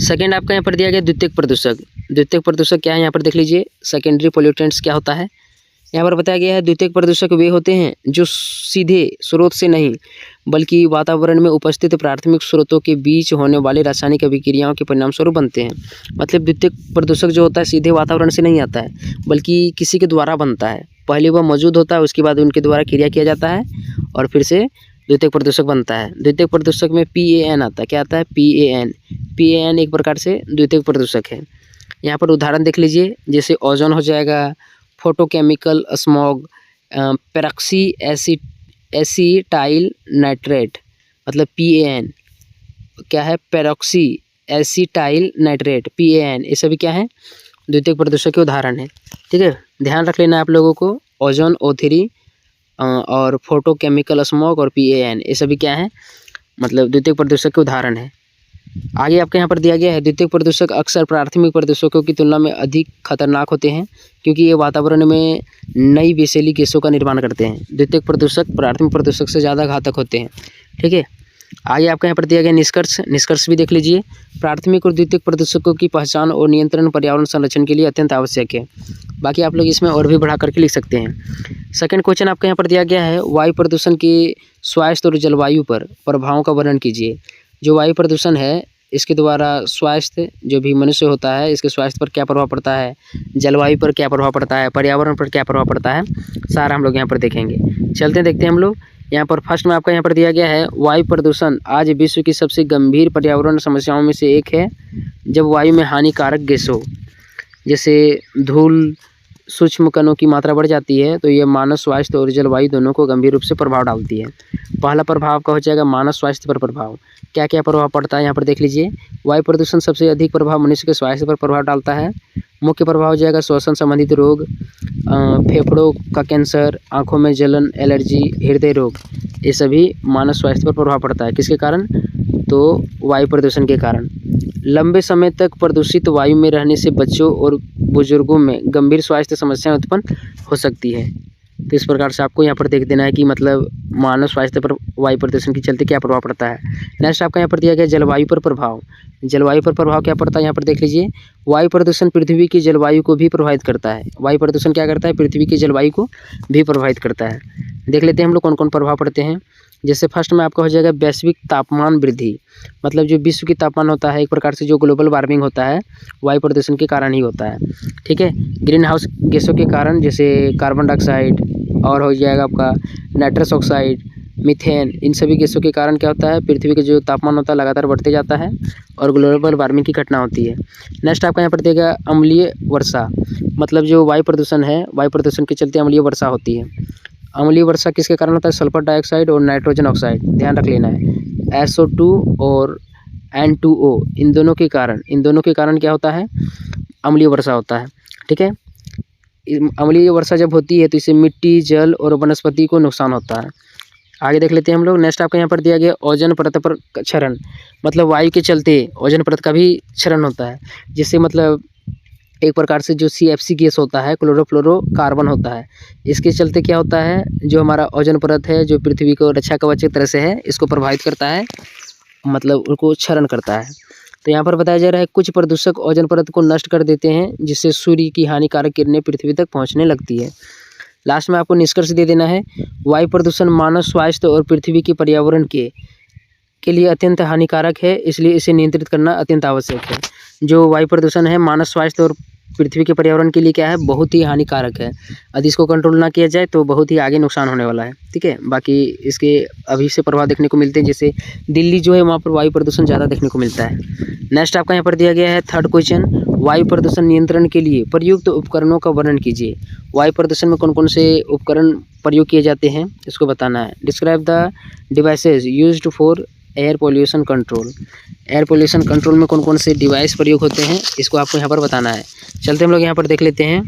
सेकेंड आपका यहाँ पर दिया गया द्वितीयक प्रदूषक। द्वितीयक प्रदूषक क्या है, यहाँ पर देख लीजिए। सेकेंडरी पोल्यूटेंट्स क्या होता है, यहाँ पर बताया गया है द्वितीयक प्रदूषक वे होते हैं जो सीधे स्रोत से नहीं बल्कि वातावरण में उपस्थित प्राथमिक स्रोतों के बीच होने वाले रासायनिक अभिक्रियाओं के परिणाम स्वरूप बनते हैं। मतलब द्वितीयक प्रदूषक जो होता है सीधे वातावरण से नहीं आता है बल्कि किसी के द्वारा बनता है। पहले वह मौजूद होता है, उसके बाद उनके द्वारा क्रिया किया जाता है और फिर से द्वितीयक प्रदूषक बनता है। द्वितीयक प्रदूषक में PAN आता है। क्या आता है, PAN एक प्रकार से द्वितीयक प्रदूषक है। यहाँ पर उदाहरण देख लीजिए। जैसे ओजोन हो जाएगा, photochemical smog, peroxy acetyl nitrate. मतलब PAN क्या है, पेरोक्सी एसीटाइल नाइट्रेट, PAN, ये सभी क्या है, द्वितीयक प्रदूषक के उदाहरण है। ठीक है, ध्यान रख लेना आप लोगों को। ओजोन, O3 और फोटोकेमिकल स्मॉग और PAN, ये सभी क्या है, मतलब द्वितीयक प्रदूषक के उदाहरण है। आगे आपके यहाँ पर दिया गया है द्वितीयक प्रदूषक अक्सर प्राथमिक प्रदूषकों की तुलना में अधिक खतरनाक होते हैं क्योंकि ये वातावरण में नई विषैली गैसों का निर्माण करते हैं। द्वितीयक प्रदूषक प्राथमिक प्रदूषक से ज़्यादा घातक होते हैं। ठीक है, आगे आपके यहाँ पर दिया गया निष्कर्ष भी देख लीजिए। प्राथमिक और द्वितीयक प्रदूषकों की पहचान और नियंत्रण पर्यावरण संरक्षण के लिए अत्यंत आवश्यक है। बाकी आप लोग इसमें और भी बढ़ा करके लिख सकते हैं। सेकंड क्वेश्चन आपके यहाँ पर दिया गया है वायु प्रदूषण के स्वास्थ्य और जलवायु पर प्रभावों का वर्णन कीजिए। जो वायु प्रदूषण है इसके द्वारा स्वास्थ्य, जो भी मनुष्य होता है इसके स्वास्थ्य पर क्या प्रभाव पड़ता है, जलवायु पर क्या प्रभाव पड़ता है, पर्यावरण पर क्या प्रभाव पड़ता है, सारा हम लोग यहाँ पर देखेंगे। चलते देखते हैं हम लोग। यहाँ पर फर्स्ट में आपका यहाँ पर दिया गया है वायु प्रदूषण आज विश्व की सबसे गंभीर पर्यावरण समस्याओं में से एक है। जब वायु में हानिकारक गैसों जैसे धूल, सूक्ष्म कणों की मात्रा बढ़ जाती है तो ये मानव स्वास्थ्य और जलवायु दोनों को गंभीर रूप से प्रभाव डालती है। पहला प्रभाव का हो जाएगा मानव स्वास्थ्य पर प्रभाव। क्या क्या प्रभाव पड़ता है यहाँ पर देख लीजिए। वायु प्रदूषण सबसे अधिक प्रभाव मनुष्य के स्वास्थ्य पर प्रभाव डालता है। मुख्य प्रभाव हो जाएगा श्वसन संबंधित रोग, फेफड़ों का कैंसर, आँखों में जलन, एलर्जी, हृदय रोग, ये सभी मानव स्वास्थ्य पर प्रभाव पड़ता है। किसके कारण, तो वायु प्रदूषण के कारण। लंबे समय तक प्रदूषित वायु में रहने से बच्चों और बुजुर्गों में गंभीर स्वास्थ्य समस्याएं उत्पन्न हो सकती है। तो इस प्रकार से आपको यहाँ पर देख देना है कि मतलब मानव स्वास्थ्य पर वायु प्रदूषण के चलते क्या प्रभाव पड़ता है। नेक्स्ट आपका यहाँ पर दिया गया जलवायु पर प्रभाव। जलवायु पर प्रभाव क्या पड़ता है यहाँ पर देख लीजिए। वायु प्रदूषण पृथ्वी की जलवायु को भी प्रभावित करता है। वायु प्रदूषण क्या करता है, पृथ्वी की जलवायु को भी प्रभावित करता है। देख लेते हैं हम लोग कौन कौन प्रभाव पड़ते हैं। जैसे फर्स्ट में आपका हो जाएगा वैश्विक तापमान वृद्धि। मतलब जो विश्व की तापमान होता है, एक प्रकार से जो ग्लोबल वार्मिंग होता है, वायु प्रदूषण के कारण ही होता है। ठीक है, ग्रीन हाउस गैसों के कारण जैसे कार्बन डाइऑक्साइड और हो जाएगा आपका नाइट्रस ऑक्साइड, मीथेन, इन सभी गैसों के कारण क्या होता है, पृथ्वी का जो तापमान होता है लगातार बढ़ते जाता है और ग्लोबल वार्मिंग की घटना होती है। नेक्स्ट आपका यहाँ पर देगा अम्लीय वर्षा। मतलब जो वायु प्रदूषण है, वायु प्रदूषण के चलते अम्लीय वर्षा होती है। अम्लीय वर्षा किसके कारण होता है, सल्फर डाइऑक्साइड और नाइट्रोजन ऑक्साइड, ध्यान रख लेना है। SO2 और N2O, इन दोनों के कारण क्या होता है, अम्लीय वर्षा होता है। ठीक है, अम्लीय वर्षा जब होती है तो इससे मिट्टी, जल और वनस्पति को नुकसान होता है। आगे देख लेते हैं हम लोग। नेक्स्ट आपका यहाँ पर दिया गया ओजोन परत पर क्षरण। मतलब वायु के चलते ओजोन परत का भी क्षरण होता है, जिससे मतलब एक प्रकार से जो CFC गैस होता है, क्लोरोफ्लोरोकार्बन होता है, इसके चलते क्या होता है, जो हमारा ओजोन परत है, जो पृथ्वी को रक्षा कवच की तरह से है, इसको प्रभावित करता है, मतलब उनको क्षरण करता है। तो यहाँ पर बताया जा रहा है कुछ प्रदूषक ओजोन परत को नष्ट कर देते हैं, जिससे सूर्य की हानिकारक किरणें पृथ्वी तक पहुँचने लगती है। लास्ट में आपको निष्कर्ष दे देना है, वायु प्रदूषण मानव स्वास्थ्य और पृथ्वी के पर्यावरण के लिए अत्यंत हानिकारक है, इसलिए इसे नियंत्रित करना अत्यंत आवश्यक है। जो वायु प्रदूषण है मानव स्वास्थ्य और पृथ्वी के पर्यावरण के लिए क्या है, बहुत ही हानिकारक है। यदि इसको कंट्रोल ना किया जाए तो बहुत ही आगे नुकसान होने वाला है। ठीक है, बाकी इसके अभी से प्रभाव देखने को मिलते हैं, जैसे दिल्ली जो है वहाँ पर वायु प्रदूषण ज़्यादा देखने को मिलता है। नेक्स्ट आपका यहाँ पर दिया गया है थर्ड क्वेश्चन, वायु प्रदूषण नियंत्रण के लिए प्रयुक्त उपकरणों का वर्णन कीजिए। वायु प्रदूषण में कौन कौन से उपकरण प्रयोग किए जाते हैं, इसको बताना है। Describe the devices used for air pollution control. Air pollution control में कौन कौन से डिवाइस प्रयोग होते हैं, इसको आपको यहाँ पर बताना है। चलते हम लोग यहाँ पर देख लेते हैं।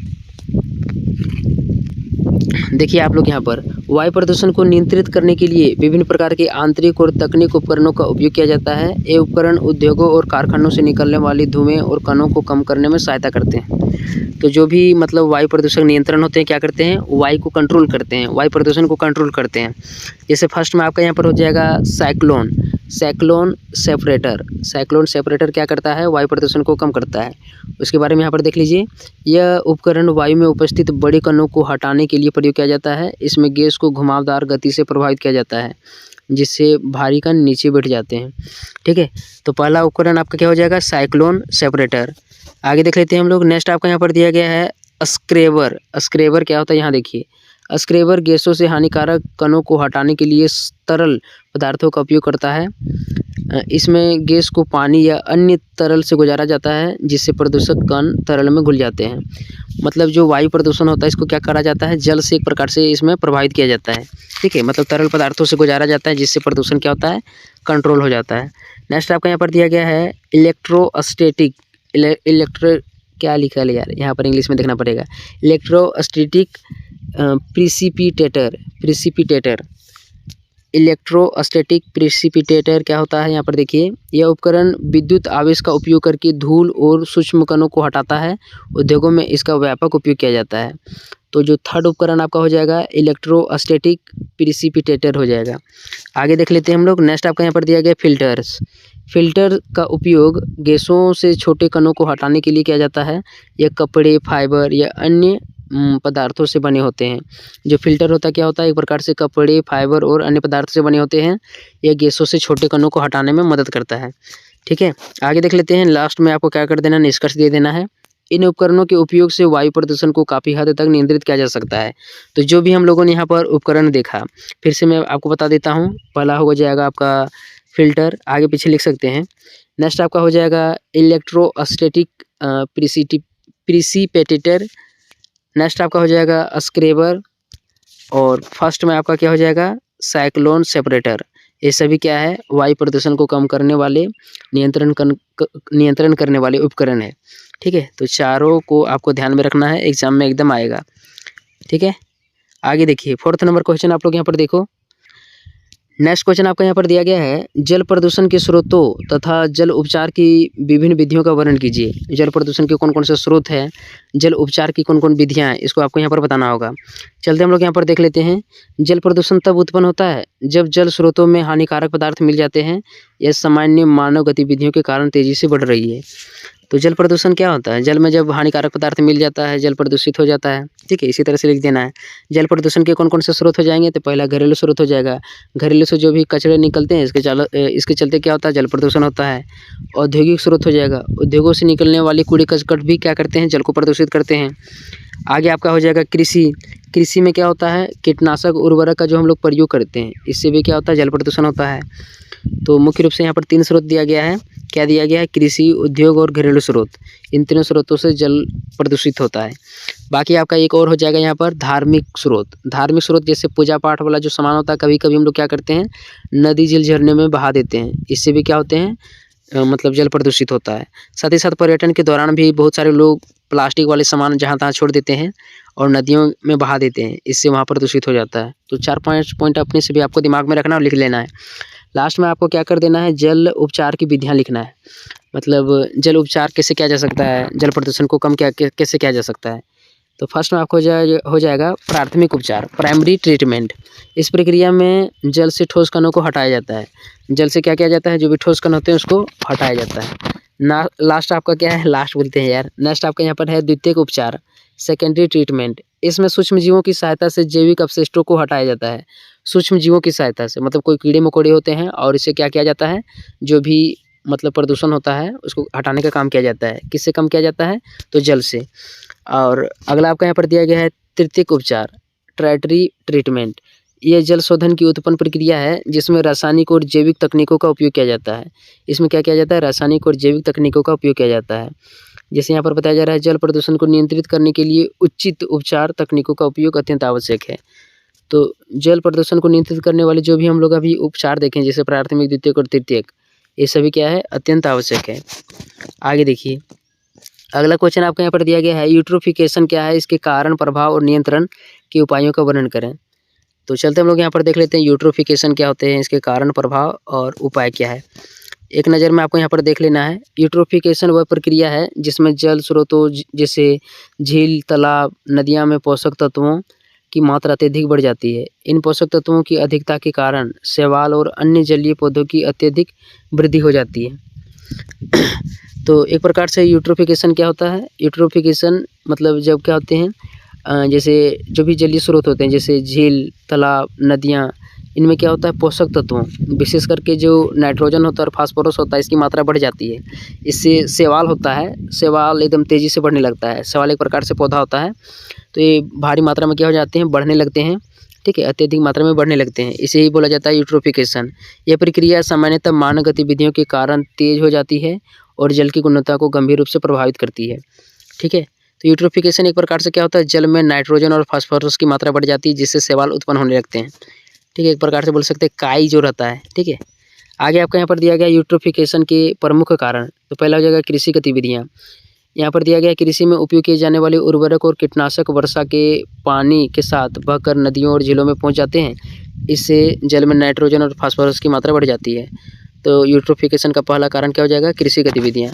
देखिए आप लोग यहाँ पर वायु प्रदूषण को नियंत्रित करने के लिए विभिन्न प्रकार के आंतरिक और तकनीक उपकरणों का उपयोग किया जाता है। ये उपकरण उद्योगों और कारखानों से निकलने वाले धुएं और कणों को कम करने में सहायता करते हैं। तो जो भी मतलब वायु प्रदूषण नियंत्रण होते हैं, क्या करते हैं, वायु को कंट्रोल करते हैं, वायु प्रदूषण को कंट्रोल करते हैं। जैसे फर्स्ट में आपका यहाँ पर हो जाएगा साइक्लोन सेपरेटर क्या करता है, वायु प्रदूषण को कम करता है। उसके बारे में यहाँ पर देख लीजिए। यह उपकरण वायु में उपस्थित बड़े कणों को हटाने के लिए प्रयोग किया जाता है। इसमें गैस को घुमावदार गति से प्रभावित किया जाता है, जिससे भारी कण नीचे बैठ जाते हैं। ठीक है, तो पहला उपकरण आपका क्या हो जाएगा, साइक्लोन सेपरेटर। आगे देख लेते हैं हम लोग। नेक्स्ट आपका यहाँ पर दिया गया है स्क्रेबर क्या होता है, यहाँ देखिए। स्क्रेबर गैसों से हानिकारक कणों को हटाने के लिए तरल पदार्थों का उपयोग करता है। इसमें गैस को पानी या अन्य तरल से गुजारा जाता है, जिससे प्रदूषक कण तरल में घुल जाते हैं। मतलब जो वायु प्रदूषण होता है, इसको क्या करा जाता है, जल से एक प्रकार से इसमें प्रभावित किया जाता है। ठीक है, मतलब तरल पदार्थों से गुजारा जाता है, जिससे प्रदूषण क्या होता है, कंट्रोल हो जाता है। नेक्स्ट आपका यहाँ पर दिया गया है क्या लिखा है यार, यहाँ पर इंग्लिश में देखना पड़ेगा। इलेक्ट्रोस्टैटिक प्रिसिपिटेटर क्या होता है, यहाँ पर देखिए। यह उपकरण विद्युत आवेश का उपयोग करके धूल और सूक्ष्म कणों को हटाता है। उद्योगों में इसका व्यापक उपयोग किया जाता है। तो जो थर्ड उपकरण आपका हो जाएगा इलेक्ट्रोस्टैटिक प्रिसिपिटेटर हो जाएगा। आगे देख लेते हैं हम लोग। नेक्स्ट आपका यहाँ पर दिया गया फिल्टर का उपयोग गैसों से छोटे कणों को हटाने के लिए किया जाता है। यह कपड़े, फाइबर या अन्य पदार्थों से बने होते हैं। जो फिल्टर होता है क्या होता है, एक प्रकार से कपड़े, फाइबर और अन्य पदार्थ से बने होते हैं। यह गैसों से छोटे कणों को हटाने में मदद करता है। ठीक है, आगे देख लेते हैं। लास्ट में आपको क्या कर देना, निष्कर्ष दे देना है। इन उपकरणों के उपयोग से वायु प्रदूषण को काफ़ी हद तक नियंत्रित किया जा सकता है। तो जो भी हम लोगों ने यहाँ पर उपकरण देखा, फिर से मैं आपको बता देता हूँ। पहला हो जाएगा आपका फिल्टर, आगे पीछे लिख सकते हैं। नेक्स्ट आपका हो जाएगा इलेक्ट्रोस्टैटिक प्रिसिपिटेटर। नेक्स्ट आपका हो जाएगा स्क्रेबर, और फर्स्ट में आपका क्या हो जाएगा, साइक्लोन सेपरेटर। ये सभी क्या है, वायु प्रदूषण को कम करने वाले, नियंत्रण करने वाले उपकरण है। ठीक है, तो चारों को आपको ध्यान में रखना है, एग्जाम में एकदम आएगा। ठीक है, आगे देखिए फोर्थ नंबर क्वेश्चन आप लोग यहाँ पर देखो। नेक्स्ट क्वेश्चन आपका यहाँ पर दिया गया है, जल प्रदूषण के स्रोतों तथा जल उपचार की विभिन्न विधियों का वर्णन कीजिए। जल प्रदूषण के कौन कौन से स्रोत हैं, जल उपचार की कौन कौन विधियाँ हैं, इसको आपको यहाँ पर बताना होगा। चलते हम लोग यहाँ पर देख लेते हैं। जल प्रदूषण तब उत्पन्न होता है जब जल स्रोतों में हानिकारक पदार्थ मिल जाते हैं या सामान्य मानव गतिविधियों के कारण तेजी से बढ़ रही है। तो जल प्रदूषण क्या होता है, जल में जब हानिकारक पदार्थ मिल जाता है जल प्रदूषित हो जाता है। ठीक है, इसी तरह से लिख देना है। जल प्रदूषण के कौन कौन से स्रोत हो जाएंगे, तो पहला घरेलू स्रोत हो जाएगा। घरेलू से जो भी कचरे निकलते हैं इसके चलते क्या होता है, जल प्रदूषण होता है। औद्योगिक स्रोत हो जाएगा, उद्योगों से निकलने वाली कूड़े करकट भी क्या करते हैं, जल को प्रदूषित करते हैं। आगे आपका हो जाएगा कृषि। कृषि में क्या होता है, कीटनाशक उर्वरक का जो हम लोग प्रयोग करते हैं इससे भी क्या होता है, जल प्रदूषण होता है। तो मुख्य रूप से यहाँ पर 3 स्रोत दिया गया है। क्या दिया गया है, कृषि, उद्योग और घरेलू स्रोत। इन तीनों स्रोतों से जल प्रदूषित होता है। बाकी आपका एक और हो जाएगा यहाँ पर धार्मिक स्रोत। धार्मिक स्रोत जैसे पूजा पाठ वाला जो सामान होता है, कभी कभी हम लोग क्या करते हैं, नदी झील झरने में बहा देते हैं, इससे भी क्या होते हैं, मतलब जल प्रदूषित होता है। साथ ही साथ पर्यटन के दौरान भी बहुत सारे लोग प्लास्टिक वाले सामान जहाँ तहाँ छोड़ देते हैं और नदियों में बहा देते हैं, इससे वहाँ प्रदूषित हो जाता है। तो 4-5 पॉइंट अपने से भी आपको दिमाग में रखना और लिख लेना है। लास्ट में आपको क्या कर देना है, जल उपचार की विधियाँ लिखना है। मतलब जल उपचार कैसे किया जा सकता है, जल प्रदूषण को कम कैसे किया जा सकता है। तो फर्स्ट में आपको हो जाएगा प्राथमिक उपचार, प्राइमरी ट्रीटमेंट। इस प्रक्रिया में जल से ठोस कणों को हटाया जाता है। जल से क्या किया जाता है, जो भी ठोस कण होते हैं उसको हटाया जाता है ना। लास्ट आपका क्या है, लास्ट बोलते हैं यार, नेक्स्ट आपका यहाँ पर है द्वितीयक उपचार, सेकेंडरी ट्रीटमेंट। इसमें सूक्ष्म जीवों की सहायता से जैविक अपशिष्टों को हटाया जाता है। सूक्ष्म जीवों की सहायता से, मतलब कोई कीड़े मकोड़े होते हैं और इससे क्या किया जाता है, जो भी मतलब प्रदूषण होता है उसको हटाने का काम किया जाता है। किससे कम किया जाता है, तो जल से। और अगला आपका यहाँ पर दिया गया है तृतीयक उपचार, टर्टियरी ट्रीटमेंट। ये जल शोधन की उत्पन्न प्रक्रिया है जिसमें रासायनिक और जैविक तकनीकों का उपयोग किया जाता है। इसमें क्या किया जाता है, रासायनिक और जैविक तकनीकों का उपयोग किया जाता है। जैसे यहाँ पर बताया जा रहा है, जल प्रदूषण को नियंत्रित करने के लिए उचित उपचार तकनीकों का उपयोग अत्यंत आवश्यक है। तो जल प्रदूषण को नियंत्रित करने वाले जो भी हम लोग अभी उपचार देखें, जैसे प्राथमिक, द्वितीयक और तृतीयक, ये सभी क्या है, अत्यंत आवश्यक है। आगे देखिए, अगला क्वेश्चन आपको यहाँ पर दिया गया है, यूट्रोफिकेशन क्या है, इसके कारण, प्रभाव और नियंत्रण के उपायों का वर्णन करें। तो चलते हम लोग यहाँ पर देख लेते हैं यूट्रोफिकेशन क्या होते हैं, इसके कारण, प्रभाव और उपाय क्या है। एक नज़र में आपको यहाँ पर देख लेना है। यूट्रोफिकेशन वह प्रक्रिया है जिसमें जल स्रोतों जैसे झील, तालाब, नदियाँ में पोषक तत्वों की मात्रा अत्यधिक बढ़ जाती है। इन पोषक तत्वों की अधिकता के कारण शैवाल और अन्य जलीय पौधों की अत्यधिक वृद्धि हो जाती है। तो एक प्रकार से यूट्रोफिकेशन क्या होता है, यूट्रोफिकेशन मतलब जब क्या होते हैं, जैसे जो भी जलीय स्रोत होते हैं जैसे झील, तालाब, नदियाँ, इनमें क्या होता है, पोषक तत्वों, विशेष करके जो नाइट्रोजन होता है और फास्फोरस होता है, इसकी मात्रा बढ़ जाती है। इससे शैवाल होता है, शैवाल एकदम तेज़ी से बढ़ने लगता है। शैवाल एक प्रकार से पौधा होता है, तो ये भारी मात्रा में क्या हो जाते हैं, बढ़ने लगते हैं। ठीक है, अत्यधिक मात्रा में बढ़ने लगते हैं, इसे ही बोला जाता है यूट्रोफिकेशन। यह प्रक्रिया सामान्यतः मानव गतिविधियों के कारण तेज हो जाती है और जल की गुणवत्ता को गंभीर रूप से प्रभावित करती है। ठीक है, तो यूट्रोफिकेशन एक प्रकार से क्या होता है, जल में नाइट्रोजन और फास्फोरस की मात्रा बढ़ जाती है जिससे शैवाल उत्पन्न होने लगते हैं। ठीक है, एक प्रकार से बोल सकते हैं काई जो रहता है। ठीक है, आगे आपका यहाँ पर दिया गया यूट्रोफिकेशन के प्रमुख कारण। तो पहला हो जाएगा कृषि गतिविधियाँ। यहाँ पर दिया गया कृषि में उपयोग किए जाने वाले उर्वरक और कीटनाशक वर्षा के पानी के साथ बहकर नदियों और झीलों में पहुँच जाते हैं। इससे जल में नाइट्रोजन और फास्फोरस की मात्रा बढ़ जाती है। तो यूट्रोफिकेशन का पहला कारण क्या हो जाएगा, कृषि गतिविधियाँ।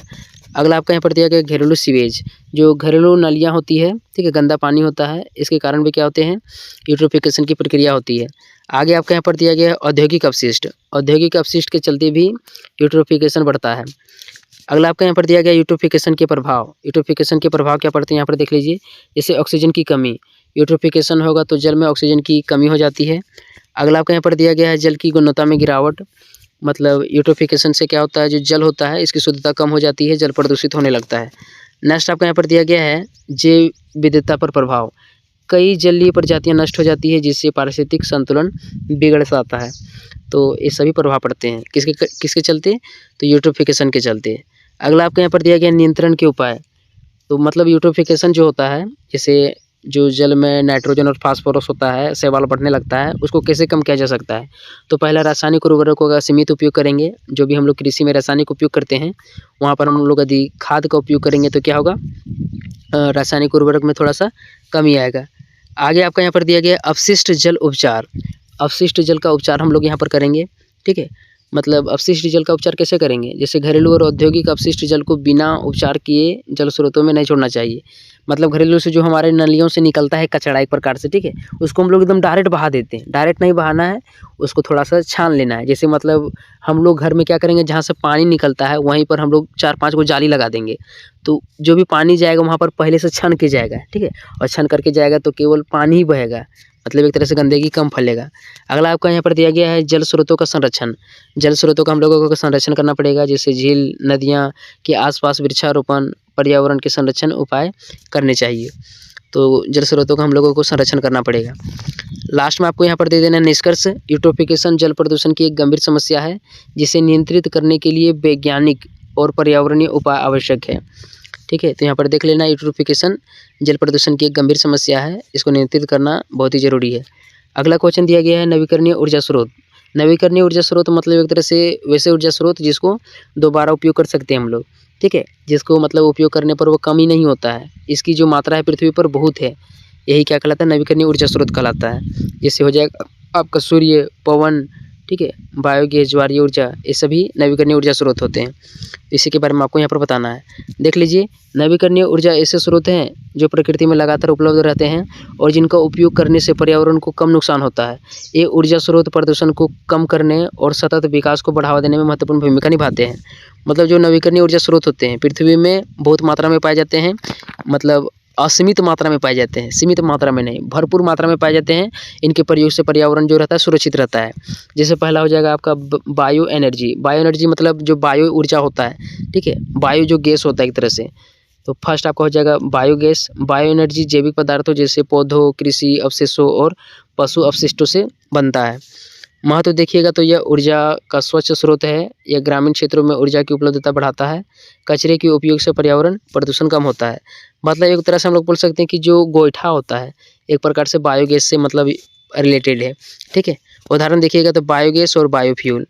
अगला आपका यहाँ पर दिया गया घरेलू सीवेज, जो घरेलू नालियाँ होती है, ठीक है, गंदा पानी होता है, इसके कारण भी क्या होते हैं, यूट्रोफिकेशन की प्रक्रिया होती है। आगे आपका यहाँ पर दिया गया औद्योगिक अपशिष्ट। औद्योगिक अपशिष्ट के चलते भी यूट्रोफिकेशन बढ़ता है। अगला आपका यहाँ पर दिया गया यूट्रोफिकेशन के प्रभाव। यूट्रोफिकेशन के प्रभाव क्या पड़ते हैं, यहाँ पर देख लीजिए। जैसे ऑक्सीजन की कमी, यूट्रोफिकेशन होगा तो जल में ऑक्सीजन की कमी हो जाती है। अगला आपका यहाँ पर दिया गया है जल की गुणवत्ता में गिरावट। मतलब यूट्रोफिकेशन से क्या होता है, जो जल होता है इसकी शुद्धता कम हो जाती है, जल प्रदूषित होने लगता है। नेक्स्ट आपका यहाँ पर दिया गया है जैव विविधता पर प्रभाव। कई जलीय प्रजातियाँ नष्ट हो जाती है जिससे पारिस्थितिक संतुलन बिगड़ जाता है। तो ये सभी प्रभाव पड़ते हैं किसके चलते, तो यूट्रोफिकेशन के चलते। अगला आपके यहाँ पर दिया गया नियंत्रण के उपाय। तो मतलब यूट्रोफिकेशन जो होता है, जैसे जो जल में नाइट्रोजन और फास्फोरस होता है, शैवाल बढ़ने लगता है, उसको कैसे कम किया जा सकता है। तो पहला रासायनिक उर्वरकों का सीमित उपयोग करेंगे। जो भी हम लोग कृषि में रासायनिक उपयोग करते हैं वहाँ पर हम लोग यदि खाद का उपयोग करेंगे तो क्या होगा, रासायनिक उर्वरक में थोड़ा सा कमी आएगा। आगे आपका यहाँ पर दिया गया अपशिष्ट जल उपचार। अपशिष्ट जल का उपचार हम लोग यहाँ पर करेंगे। ठीक है, मतलब अपशिष्ट जल का उपचार कैसे करेंगे, जैसे घरेलू और औद्योगिक अपशिष्ट जल को बिना उपचार किए जल स्रोतों में नहीं छोड़ना चाहिए। मतलब घरेलू से जो हमारे नलियों से निकलता है कचरा एक प्रकार से, ठीक है, उसको हम लोग एकदम डायरेक्ट बहा देते हैं। डायरेक्ट नहीं बहाना है, उसको थोड़ा सा छान लेना है। जैसे मतलब हम लोग घर में क्या करेंगे, जहाँ से पानी निकलता है वहीं पर हम लोग 4-5 को जाली लगा देंगे, तो जो भी पानी जाएगा वहाँ पर पहले से छन के जाएगा। ठीक है, और छन करके जाएगा तो केवल पानी ही बहेगा, मतलब एक तरह से गंदगी कम फैलेगा। अगला आपका यहाँ पर दिया गया है जल स्रोतों का संरक्षण। जल स्रोतों का हम लोगों को संरक्षण करना पड़ेगा, जैसे झील, नदियाँ के आसपास वृक्षारोपण, पर्यावरण के संरक्षण उपाय करने चाहिए। तो जल स्रोतों का हम लोगों को संरक्षण करना पड़ेगा। लास्ट में आपको यहाँ पर दे देना है निष्कर्ष। यूट्रोफिकेशन जल प्रदूषण की एक गंभीर समस्या है, जिसे नियंत्रित करने के लिए वैज्ञानिक और पर्यावरणीय उपाय आवश्यक है। ठीक है, तो यहाँ पर देख लेना, यूट्रोफिकेशन जल प्रदूषण की एक गंभीर समस्या है, इसको नियंत्रित करना बहुत ही ज़रूरी है। अगला क्वेश्चन दिया गया है नवीकरणीय ऊर्जा स्रोत। नवीकरणीय ऊर्जा स्रोत मतलब एक तरह से वैसे ऊर्जा स्रोत जिसको दोबारा उपयोग कर सकते हैं हम लोग। ठीक है, जिसको मतलब उपयोग करने पर वो कम ही नहीं होता है, इसकी जो मात्रा है पृथ्वी पर बहुत है, यही क्या कहलाता है, नवीकरणीय ऊर्जा स्रोत कहलाता है। जैसे हो जाएगा आपका सूर्य, पवन, ठीक है, बायोगैस, ज्वारीय ऊर्जा, ये सभी नवीकरणीय ऊर्जा स्रोत होते हैं। इसी के बारे में आपको यहाँ पर बताना है। देख लीजिए, नवीकरणीय ऊर्जा ऐसे स्रोत हैं जो प्रकृति में लगातार उपलब्ध रहते हैं और जिनका उपयोग करने से पर्यावरण को कम नुकसान होता है। ये ऊर्जा स्रोत प्रदूषण को कम करने और सतत विकास को बढ़ावा देने में महत्वपूर्ण भूमिका निभाते हैं। मतलब जो नवीकरणीय ऊर्जा स्रोत होते हैं पृथ्वी में बहुत मात्रा में पाए जाते हैं, मतलब असीमित मात्रा में पाए जाते हैं, सीमित मात्रा में नहीं, भरपूर मात्रा में पाए जाते हैं। इनके प्रयोग से पर्यावरण जो रहता है सुरक्षित रहता है। जैसे पहला हो जाएगा आपका बायो एनर्जी। बायो एनर्जी मतलब जो बायो ऊर्जा होता है, ठीक है, बायो जो गैस होता है एक तरह से। तो फर्स्ट आपका हो जाएगा बायोगैस। बायो एनर्जी जैविक पदार्थों जैसे पौधों, कृषि अवशेषों और पशु अपशिष्टों से बनता है। महत्व देखिएगा तो यह ऊर्जा का स्वच्छ स्रोत है। यह ग्रामीण क्षेत्रों में ऊर्जा की उपलब्धता बढ़ाता है। कचरे के उपयोग से पर्यावरण प्रदूषण कम होता है। मतलब एक तरह से हम लोग बोल सकते हैं कि जो गोईठा होता है एक प्रकार से बायोगैस से मतलब रिलेटेड है। ठीक है, उदाहरण देखिएगा तो बायोगैस और बायोफ्यूल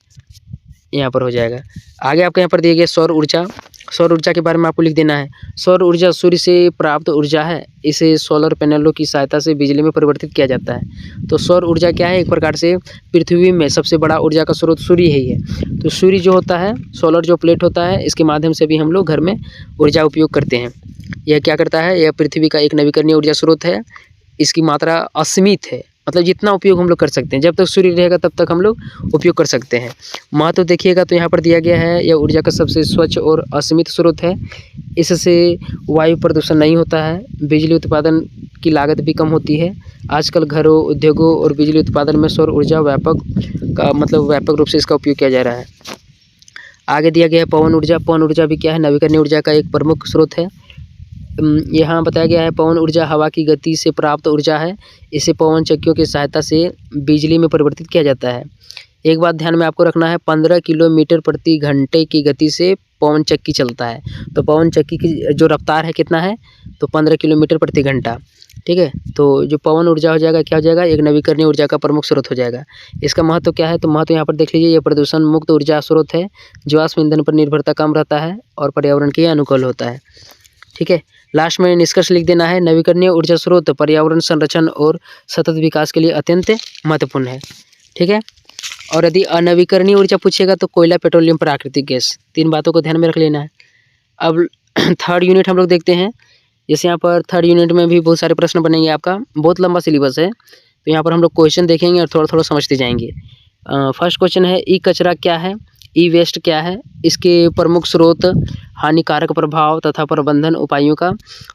यहाँ पर हो जाएगा। आगे आपके यहाँ पर दिए गए सौर ऊर्जा। सौर ऊर्जा के बारे में आपको लिख देना है। सौर ऊर्जा सूर्य से प्राप्त ऊर्जा है। इसे सोलर पैनलों की सहायता से बिजली में परिवर्तित किया जाता है। तो सौर ऊर्जा क्या है, एक प्रकार से पृथ्वी में सबसे बड़ा ऊर्जा का स्रोत सूर्य ही है। तो सूर्य जो होता है, सोलर जो प्लेट होता है, इसके माध्यम से भी हम लोग घर में ऊर्जा उपयोग करते हैं। यह क्या करता है, यह पृथ्वी का एक नवीकरणीय ऊर्जा स्रोत है। इसकी मात्रा असीमित है, मतलब जितना उपयोग हम लोग कर सकते हैं, जब तक सूर्य रहेगा तब तक हम लोग उपयोग कर सकते हैं। महत्व देखिएगा तो यहाँ पर दिया गया है, यह ऊर्जा का सबसे स्वच्छ और असीमित स्रोत है। इससे वायु प्रदूषण नहीं होता है। बिजली उत्पादन की लागत भी कम होती है। आजकल घरों, उद्योगों और बिजली उत्पादन में सौर ऊर्जा व्यापक रूप से इसका उपयोग किया जा रहा है। आगे दिया गया है पवन ऊर्जा। पवन ऊर्जा भी क्या है, नवीकरणीय ऊर्जा का एक प्रमुख स्रोत है। यहाँ बताया गया है पवन ऊर्जा हवा की गति से प्राप्त ऊर्जा है। इसे पवन चक्कियों की सहायता से बिजली में परिवर्तित किया जाता है। एक बात ध्यान में आपको रखना है, 15 किलोमीटर प्रति घंटे की गति से पवन चक्की चलता है। तो पवन चक्की की जो रफ्तार है कितना है, तो 15 किलोमीटर प्रति घंटा। ठीक है, तो जो पवन ऊर्जा हो जाएगा क्या हो जाएगा, एक नवीकरणीय ऊर्जा का प्रमुख स्रोत हो जाएगा। इसका महत्व क्या है, तो महत्व यहाँ पर देख लीजिए, यह प्रदूषण मुक्त ऊर्जा स्रोत है। जीवाश्म ईंधन पर निर्भरता कम रहता है और पर्यावरण के अनुकूल होता है। ठीक है, लास्ट में निष्कर्ष लिख देना है, नवीकरणीय ऊर्जा स्रोत पर्यावरण संरक्षण और सतत विकास के लिए अत्यंत महत्वपूर्ण है। ठीक है, और यदि अनवीकरणीय ऊर्जा पूछेगा तो कोयला, पेट्रोलियम, प्राकृतिक गैस, 3 बातों को ध्यान में रख लेना है। अब थर्ड यूनिट हम लोग देखते हैं। जैसे यहाँ पर थर्ड यूनिट में भी बहुत सारे प्रश्न बनेंगे, आपका बहुत लंबा सिलेबस है, तो यहाँ पर हम लोग क्वेश्चन देखेंगे और थोड़ा थोड़ा समझते जाएंगे। फर्स्ट क्वेश्चन है, ई कचरा क्या है, ई वेस्ट क्या है, इसके प्रमुख स्रोत, हानिकारक प्रभाव तथा प्रबंधन उपायों का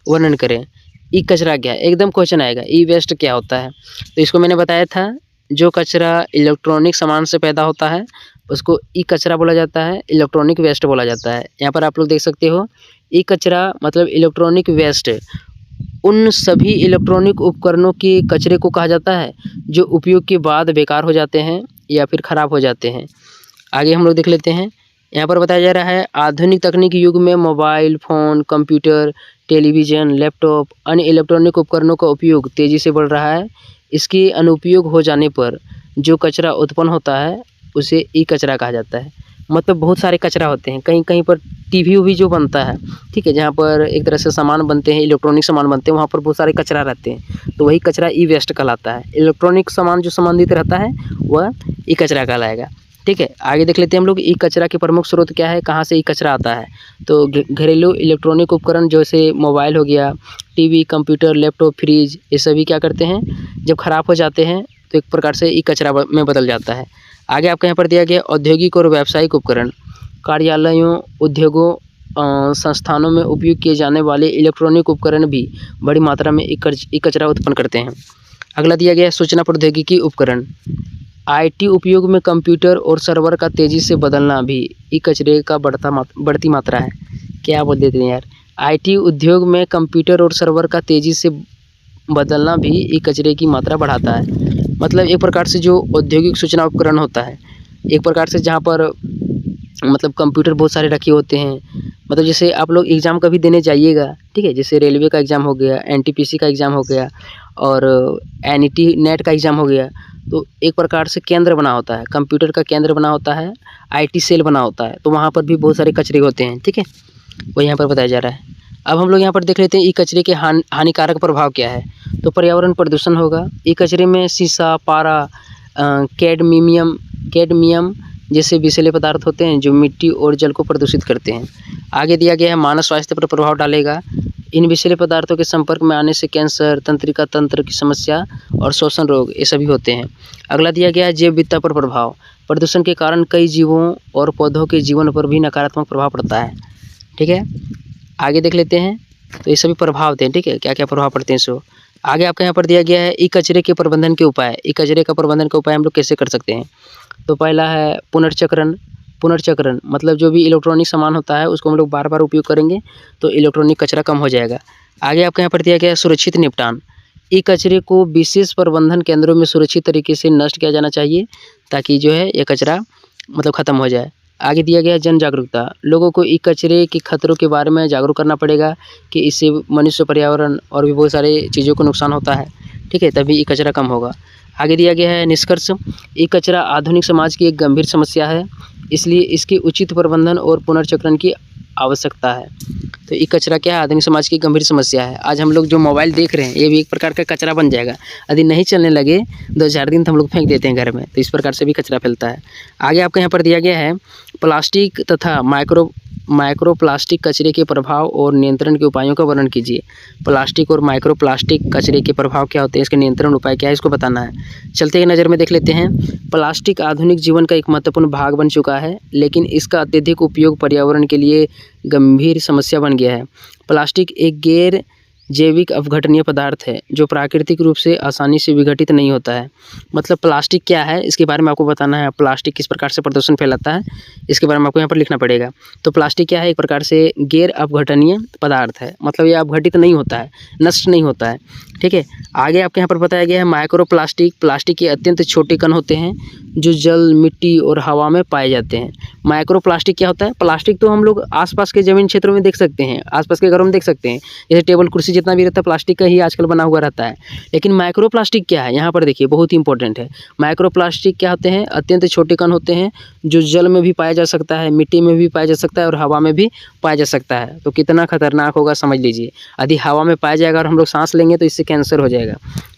वर्णन करें। ई कचरा क्या है, एकदम क्वेश्चन आएगा। ई वेस्ट क्या होता है, तो इसको मैंने बताया था, जो कचरा इलेक्ट्रॉनिक सामान से पैदा होता है उसको ई कचरा बोला जाता है, इलेक्ट्रॉनिक वेस्ट बोला जाता है। यहाँ पर आप लोग देख सकते हो, ई कचरा मतलब इलेक्ट्रॉनिक वेस्ट उन सभी इलेक्ट्रॉनिक उपकरणों के कचरे को कहा जाता है जो उपयोग के बाद बेकार हो जाते हैं या फिर ख़राब हो जाते हैं। आगे हम लोग देख लेते हैं। यहाँ पर बताया जा रहा है, आधुनिक तकनीक युग में mobile phone, computer, television, laptop, अन्य इलेक्ट्रॉनिक उपकरणों का उपयोग तेज़ी से बढ़ रहा है। इसके अनुपयोग हो जाने पर जो कचरा उत्पन्न होता है उसे ई कचरा कहा जाता है। मतलब बहुत सारे कचरा होते हैं, कहीं कहीं पर टीवी भी जो बनता है, ठीक है, जहाँ पर एक तरह से सामान बनते हैं, इलेक्ट्रॉनिक सामान बनते हैं, वहाँ पर बहुत सारे कचरा रहते हैं, तो वही कचरा ई वेस्ट कहलाता है। इलेक्ट्रॉनिक सामान जो संबंधित रहता है वह ई कचरा कहलाएगा, ठीक है। आगे देख लेते हैं हम लोग ई कचरा के प्रमुख स्रोत क्या है, कहाँ से ई कचरा आता है। तो घरेलू इलेक्ट्रॉनिक उपकरण जैसे मोबाइल हो गया, टीवी, कंप्यूटर, लैपटॉप, फ्रिज, ये सभी क्या करते हैं, जब ख़राब हो जाते हैं तो एक प्रकार से ई कचरा में बदल जाता है। आगे आपके यहाँ पर दिया गया औद्योगिक और व्यावसायिक उपकरण, कार्यालयों, उद्योगों, संस्थानों में उपयोग किए जाने वाले इलेक्ट्रॉनिक उपकरण भी बड़ी मात्रा में ई कचरा उत्पन्न करते हैं। अगला दिया गया है सूचना प्रौद्योगिकी उपकरण, आईटी उपयोग में कंप्यूटर और सर्वर का तेज़ी से बदलना भी ई कचरे का बढ़ती मात्रा है। क्या बोल देते हैं यार, आईटी उद्योग में कंप्यूटर और सर्वर का तेज़ी से बदलना भी ई कचरे की मात्रा बढ़ाता है। मतलब एक प्रकार से जो औद्योगिक सूचना उपकरण होता है, एक प्रकार से जहाँ पर मतलब कंप्यूटर बहुत सारे रखे होते हैं, मतलब जैसे आप लोग एग्ज़ाम कभी देने जाइएगा, ठीक है, जैसे रेलवे का एग्ज़ाम हो गया, एनटीपीसी का एग्ज़ाम हो गया और एनईटी नेट का एग्ज़ाम हो गया, तो एक प्रकार से केंद्र बना होता है, कंप्यूटर का केंद्र बना होता है, आईटी सेल बना होता है, तो वहाँ पर भी बहुत सारे कचरे होते हैं, ठीक है, वो यहाँ पर बताया जा रहा है। अब हम लोग यहाँ पर देख लेते हैं ई कचरे के हानिकारक प्रभाव क्या है। तो पर्यावरण प्रदूषण होगा, ई कचरे में शीशा, पारा, कैडमियम जैसे विषैले पदार्थ होते हैं जो मिट्टी और जल को प्रदूषित करते हैं। आगे दिया गया है मानव स्वास्थ्य पर प्रभाव डालेगा, इन विषैले पदार्थों के संपर्क में आने से कैंसर, तंत्रिका तंत्र की समस्या और श्वसन रोग ये सभी होते हैं। अगला दिया गया है जैव विविधता पर प्रभाव, प्रदूषण के कारण कई जीवों और पौधों के जीवन पर भी नकारात्मक प्रभाव पड़ता है, ठीक है। आगे देख लेते हैं, तो ये सभी प्रभाव होते हैं, ठीक है, क्या क्या प्रभाव पड़ते हैं सो आगे आपके यहाँ पर दिया गया है ई कचरे के प्रबंधन के उपाय। ई कचरे का प्रबंधन का उपाय हम लोग कैसे कर सकते हैं। तो पहला है पुनर्चक्रण मतलब जो भी इलेक्ट्रॉनिक सामान होता है उसको हम लोग बार बार उपयोग करेंगे तो इलेक्ट्रॉनिक कचरा कम हो जाएगा। आगे आपके यहाँ पर दिया गया है सुरक्षित निपटान, ई कचरे को विशेष प्रबंधन केंद्रों में सुरक्षित तरीके से नष्ट किया जाना चाहिए ताकि जो है ये कचरा मतलब ख़त्म हो जाए। आगे दिया गया है जन जागरूकता, लोगों को ई कचरे के खतरों के बारे में जागरूक करना पड़ेगा कि इससे मनुष्य, पर्यावरण और भी बहुत सारे चीज़ों को नुकसान होता है, ठीक है, तभी ई कचरा कम होगा। आगे दिया गया है निष्कर्ष, ई कचरा आधुनिक समाज की एक गंभीर समस्या है, इसलिए इसके उचित प्रबंधन और पुनर्चक्रण की आवश्यकता है। तो ई कचरा क्या है, आधुनिक समाज की गंभीर समस्या है। आज हम लोग जो मोबाइल देख रहे हैं ये भी एक प्रकार का कचरा बन जाएगा, यदि नहीं चलने लगे 2-4 दिन तो हम लोग फेंक देते हैं घर में, तो इस प्रकार से भी कचरा फैलता है। आगे आपके यहाँ पर दिया गया है प्लास्टिक तथा माइक्रो प्लास्टिक कचरे के प्रभाव और नियंत्रण के उपायों का वर्णन कीजिए। प्लास्टिक और माइक्रो प्लास्टिक कचरे के प्रभाव क्या होते हैं, इसके नियंत्रण उपाय क्या है, इसको बताना है। चलते ही नज़र में देख लेते हैं। प्लास्टिक आधुनिक जीवन का एक महत्वपूर्ण भाग बन चुका है, लेकिन इसका अत्यधिक उपयोग पर्यावरण के लिए गंभीर समस्या बन गया है। प्लास्टिक एक गैर जैविक अपघटनीय पदार्थ है जो प्राकृतिक रूप से आसानी से विघटित नहीं होता है। मतलब प्लास्टिक क्या है इसके बारे में आपको बताना है, प्लास्टिक किस प्रकार से प्रदूषण फैलाता है इसके बारे में आपको यहाँ पर लिखना पड़ेगा। तो प्लास्टिक क्या है, एक प्रकार से गैर अपघटनीय पदार्थ है, मतलब ये अपघटित नहीं होता है, नष्ट नहीं होता है, ठीक है। आगे आपके यहाँ पर बताया गया है माइक्रो प्लास्टिक, प्लास्टिक के अत्यंत छोटे कण होते हैं जो जल, मिट्टी और हवा में पाए जाते हैं। माइक्रो प्लास्टिक क्या होता है, प्लास्टिक तो हम लोग आसपास के जमीन क्षेत्रों में देख सकते हैं, आसपास के घरों में देख सकते हैं, जैसे टेबल कुर्सी जितना भी रहता है प्लास्टिक का ही आजकल बना हुआ रहता है। लेकिन माइक्रो प्लास्टिक क्या है, यहाँ पर देखिए बहुत ही इंपॉर्टेंट है। माइक्रो प्लास्टिक क्या होते हैं, अत्यंत छोटे कण होते हैं जो जल में भी पाया जा सकता है, मिट्टी में भी पाया जा सकता है और हवा में भी पाया जा सकता है। तो कितना खतरनाक होगा समझ लीजिए, यदि हवा में पाया जाएगा और हम लोग सांस लेंगे तो इससे कैंसर हो जाएगा,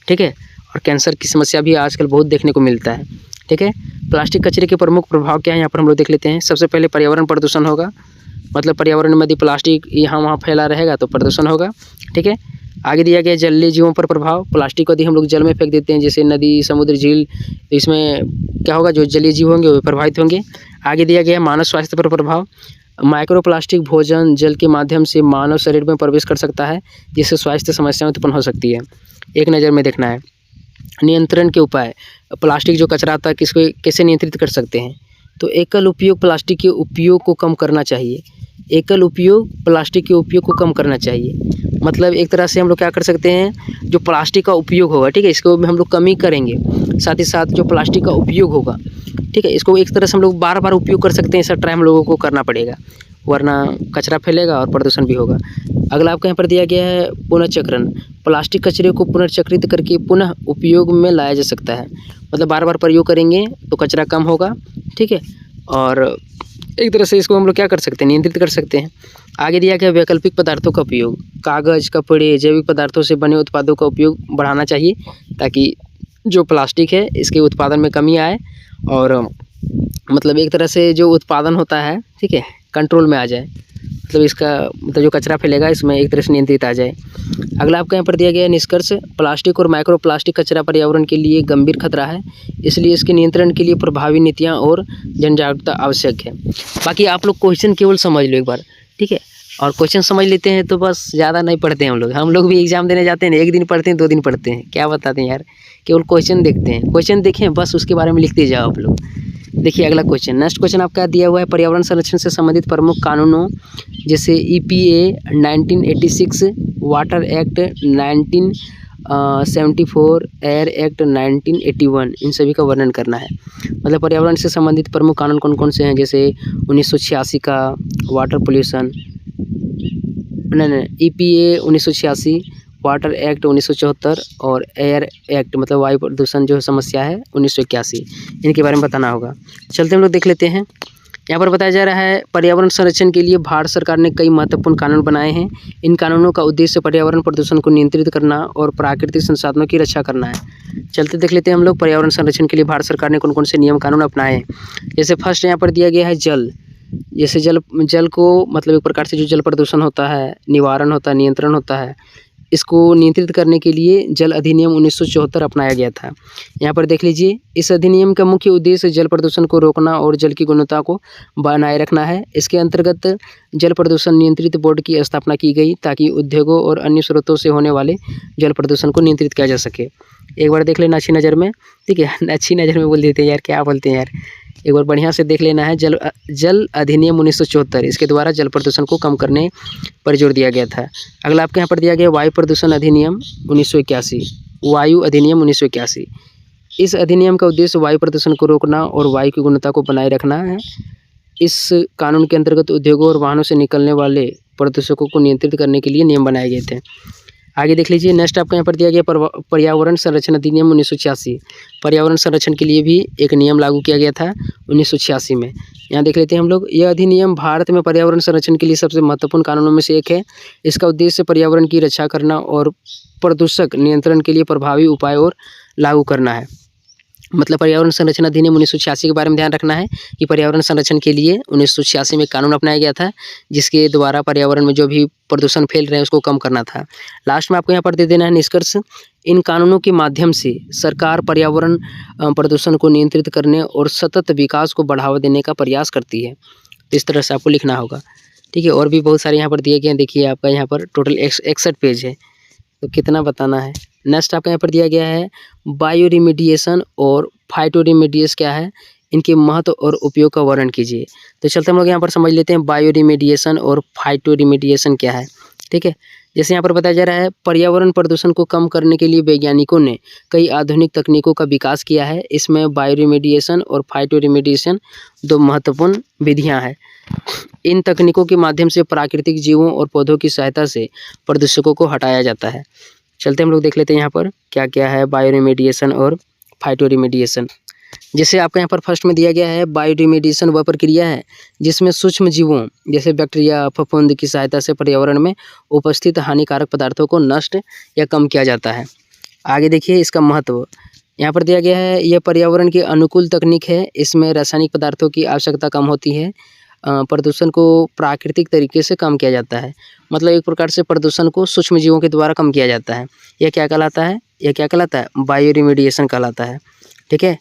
ठीक है, और कैंसर की समस्या भी आजकल बहुत देखने को मिलता है, ठीक है। प्लास्टिक कचरे के प्रमुख प्रभाव क्या है यहाँ पर हम लोग देख लेते हैं। सबसे पहले पर्यावरण प्रदूषण होगा, मतलब पर्यावरण में यदि प्लास्टिक यहाँ वहाँ फैला रहेगा तो प्रदूषण होगा, ठीक है। आगे दिया गया जलीय जीवों पर प्रभाव, प्लास्टिक को यदि हम लोग जल में फेंक देते हैं जैसे नदी, समुद्र, झील, तो इसमें क्या होगा, जो जलीय जीव होंगे वो प्रभावित होंगे। आगे दिया गया मानव स्वास्थ्य पर प्रभाव, माइक्रो प्लास्टिक भोजन, जल के माध्यम से मानव शरीर में प्रवेश कर सकता है जिससे स्वास्थ्य समस्याएं उत्पन्न हो सकती है। एक नज़र में देखना है। नियंत्रण के उपाय, प्लास्टिक जो कचरा आता है किसको कैसे नियंत्रित कर सकते हैं। तो एकल उपयोग प्लास्टिक के उपयोग को कम करना चाहिए, एकल उपयोग प्लास्टिक के उपयोग को कम करना चाहिए। मतलब एक तरह से हम लोग क्या कर सकते हैं, जो प्लास्टिक का उपयोग होगा, ठीक है, इसको भी हम लोग कम ही करेंगे, साथ ही साथ जो प्लास्टिक का उपयोग होगा, ठीक है, इसको एक तरह से हम लोग बार बार उपयोग कर सकते हैं, ऐसा ट्राई हम लोगों को करना पड़ेगा, वरना कचरा फैलेगा और प्रदूषण भी होगा। अगला आपको यहाँ पर दिया गया है पुनर्चक्रण, प्लास्टिक कचरे को पुनर्चक्रित करके पुनः उपयोग में लाया जा सकता है। मतलब बार बार प्रयोग करेंगे तो कचरा कम होगा, ठीक है, और एक तरह से इसको हम लोग क्या कर सकते हैं, नियंत्रित कर सकते हैं। आगे दिया गया वैकल्पिक पदार्थों का उपयोग, कागज़, कपड़े, जैविक पदार्थों से बने उत्पादों का उपयोग बढ़ाना चाहिए ताकि जो प्लास्टिक है इसके उत्पादन में कमी आए और मतलब एक तरह से जो उत्पादन होता है, ठीक है, कंट्रोल में आ जाए। मतलब इसका मतलब जो कचरा फैलेगा इसमें एक तरह से नियंत्रित आ जाए। अगला आपका यहाँ पर दिया गया है निष्कर्ष, प्लास्टिक और माइक्रो प्लास्टिक कचरा पर्यावरण के लिए गंभीर खतरा है, इसलिए इसके नियंत्रण के लिए प्रभावी नीतियाँ और जन जागरूकता आवश्यक है। बाकी आप लोग क्वेश्चन केवल समझ लो एक बार, ठीक है, और क्वेश्चन समझ लेते हैं तो बस ज़्यादा नहीं पढ़ते हैं हम लोग भी एग्जाम देने जाते हैं, एक दिन पढ़ते हैं 2 दिन पढ़ते हैं, क्या बताते हैं यार, केवल क्वेश्चन देखते हैं, क्वेश्चन देखें बस उसके बारे में लिखते जाओ आप लोग। देखिए अगला क्वेश्चन, नेक्स्ट क्वेश्चन आपका दिया हुआ है पर्यावरण संरक्षण से संबंधित प्रमुख कानूनों जैसे EPA 1986, water act 1974, air act 1981, इन सभी का वर्णन करना है। मतलब पर्यावरण से संबंधित प्रमुख कानून कौन कौन से हैं, जैसे 1986 का वाटर पोल्यूशन, नहीं EPA 1986, वाटर एक्ट 1974 और एयर एक्ट मतलब वायु प्रदूषण जो समस्या है 1981, इनके बारे में बताना होगा। चलते हम लोग देख लेते हैं। यहाँ पर बताया जा रहा है पर्यावरण संरक्षण के लिए भारत सरकार ने कई महत्वपूर्ण कानून बनाए हैं। इन कानूनों का उद्देश्य पर्यावरण प्रदूषण को नियंत्रित करना और प्राकृतिक संसाधनों की रक्षा करना है। चलते देख लेते हैं हम लोग पर्यावरण संरक्षण के लिए भारत सरकार ने कौन कौन से नियम कानून अपनाए हैं। जैसे फर्स्ट यहाँ पर दिया गया है जल, जैसे जल को मतलब एक प्रकार से जो जल प्रदूषण होता है, निवारण होता है, नियंत्रण होता है, इसको नियंत्रित करने के लिए जल अधिनियम 1974 अपनाया गया था। यहाँ पर देख लीजिए, इस अधिनियम का मुख्य उद्देश्य जल प्रदूषण को रोकना और जल की गुणवत्ता को बनाए रखना है। इसके अंतर्गत जल प्रदूषण नियंत्रित बोर्ड की स्थापना की गई ताकि उद्योगों और अन्य स्रोतों से होने वाले जल प्रदूषण को नियंत्रित किया जा सके। एक बार देख लेना अच्छी नज़र में, ठीक है, अच्छी नज़र में बोल देते हैं यार, क्या बोलते हैं यार, एक बार बढ़िया से देख लेना है। जल अधिनियम 1974, इसके द्वारा जल प्रदूषण को कम करने पर जोर दिया गया था। अगला आपके यहाँ पर दिया गया वायु प्रदूषण अधिनियम 1981, वायु अधिनियम 1981। इस अधिनियम का उद्देश्य वायु प्रदूषण को रोकना और वायु की गुणवत्ता को बनाए रखना है। इस कानून के अंतर्गत उद्योगों और वाहनों से निकलने वाले प्रदूषकों को नियंत्रित करने के लिए नियम बनाए गए थे। आगे देख लीजिए, नेक्स्ट आपको यहाँ पर दिया गया पर्यावरण संरक्षण अधिनियम 1986। पर्यावरण संरक्षण के लिए भी एक नियम लागू किया गया था 1986 में। यहाँ देख लेते हैं हम लोग, यह अधिनियम भारत में पर्यावरण संरक्षण के लिए सबसे महत्वपूर्ण कानूनों में से एक है। इसका उद्देश्य पर्यावरण की रक्षा करना और प्रदूषक नियंत्रण के लिए प्रभावी उपाय और लागू करना है। मतलब पर्यावरण संरक्षण अधिनियम 1986 के बारे में ध्यान रखना है कि पर्यावरण संरक्षण के लिए 1986 में कानून अपनाया गया था, जिसके द्वारा पर्यावरण में जो भी प्रदूषण फैल रहे हैं उसको कम करना था। लास्ट में आपको यहाँ पर दे देना है निष्कर्ष, इन कानूनों के माध्यम से सरकार पर्यावरण प्रदूषण को नियंत्रित करने और सतत विकास को बढ़ावा देने का प्रयास करती है। तो इस तरह से आपको लिखना होगा, ठीक है। और भी बहुत सारे यहाँ पर दिए गए हैं, देखिए आपका यहाँ पर टोटल 61 पेज है, तो कितना बताना है। नेक्स्ट आपका यहाँ पर दिया गया है बायो रिमीडिएशन और फाइटो रिमीडिएशन क्या है, इनके महत्व और उपयोग का वर्णन कीजिए। तो चलते हम लोग यहाँ पर समझ लेते हैं बायो रिमीडिएशन और फाइटो रिमीडिएशन क्या है, ठीक है। जैसे यहाँ पर बताया जा रहा है, पर्यावरण प्रदूषण को कम करने के लिए वैज्ञानिकों ने कई आधुनिक तकनीकों का विकास किया है। इसमें बायो रिमीडिएशन और फाइटो रिमीडिएशन 2 महत्वपूर्ण विधियाँ हैं। इन तकनीकों के माध्यम से प्राकृतिक जीवों और पौधों की सहायता से प्रदूषकों को हटाया जाता है। चलते हम लोग देख लेते हैं यहाँ पर क्या क्या है बायो रिमीडिएशन और फाइटो रिमीडिएशन। जैसे आपका यहाँ पर फर्स्ट में दिया गया है, बायो रिमीडिएशन वह प्रक्रिया है जिसमें सूक्ष्म जीवों जैसे बैक्टीरिया, फफूंद की सहायता से पर्यावरण में उपस्थित हानिकारक पदार्थों को नष्ट या कम किया जाता है। आगे देखिए इसका महत्व यहाँ पर दिया गया है, यह पर्यावरण के अनुकूल तकनीक है। इसमें रासायनिक पदार्थों की आवश्यकता कम होती है, प्रदूषण को प्राकृतिक तरीके से कम किया जाता है। मतलब एक प्रकार से प्रदूषण को सूक्ष्म जीवों के द्वारा कम किया जाता है। यह क्या कहलाता है, यह क्या कहलाता है, बायो रिमीडिएशन कहलाता है, ठीक है।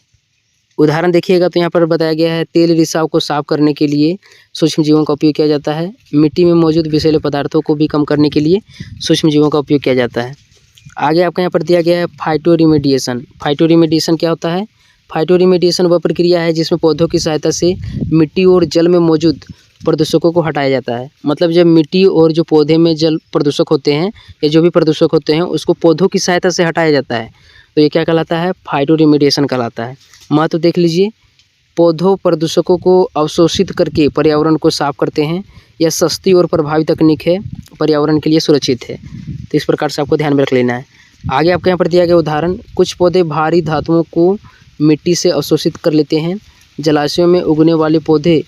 उदाहरण देखिएगा तो यहाँ पर बताया गया है, तेल रिसाव को साफ करने के लिए सूक्ष्म जीवों का उपयोग किया जाता है। मिट्टी में मौजूद विषैले पदार्थों को भी कम करने के लिए सूक्ष्म जीवों का उपयोग किया जाता है। आगे आपका यहाँ पर दिया गया है फाइटो रिमीडिएशन। फाइटो रिमीडिएशन क्या होता है, फाइटो रिमीडिएशन वह प्रक्रिया है जिसमें पौधों की सहायता से मिट्टी और जल में मौजूद प्रदूषकों को हटाया जाता है। मतलब जब मिट्टी और जो पौधे में जल प्रदूषक होते हैं या जो भी प्रदूषक होते हैं उसको पौधों की सहायता से हटाया जाता है, तो ये क्या कहलाता है, फाइटो रिमीडिएशन कहलाता है। महत्व देख लीजिए, पौधों प्रदूषकों को अवशोषित करके पर्यावरण को साफ करते हैं। यह सस्ती और प्रभावी तकनीक है, पर्यावरण के लिए सुरक्षित है। तो इस प्रकार से आपको ध्यान में रख लेना है। आगे आपके यहाँ पर दिया गया उदाहरण, कुछ पौधे भारी धातुओं को मिट्टी से अवशोषित कर लेते हैं। जलाशयों में उगने वाले पौधे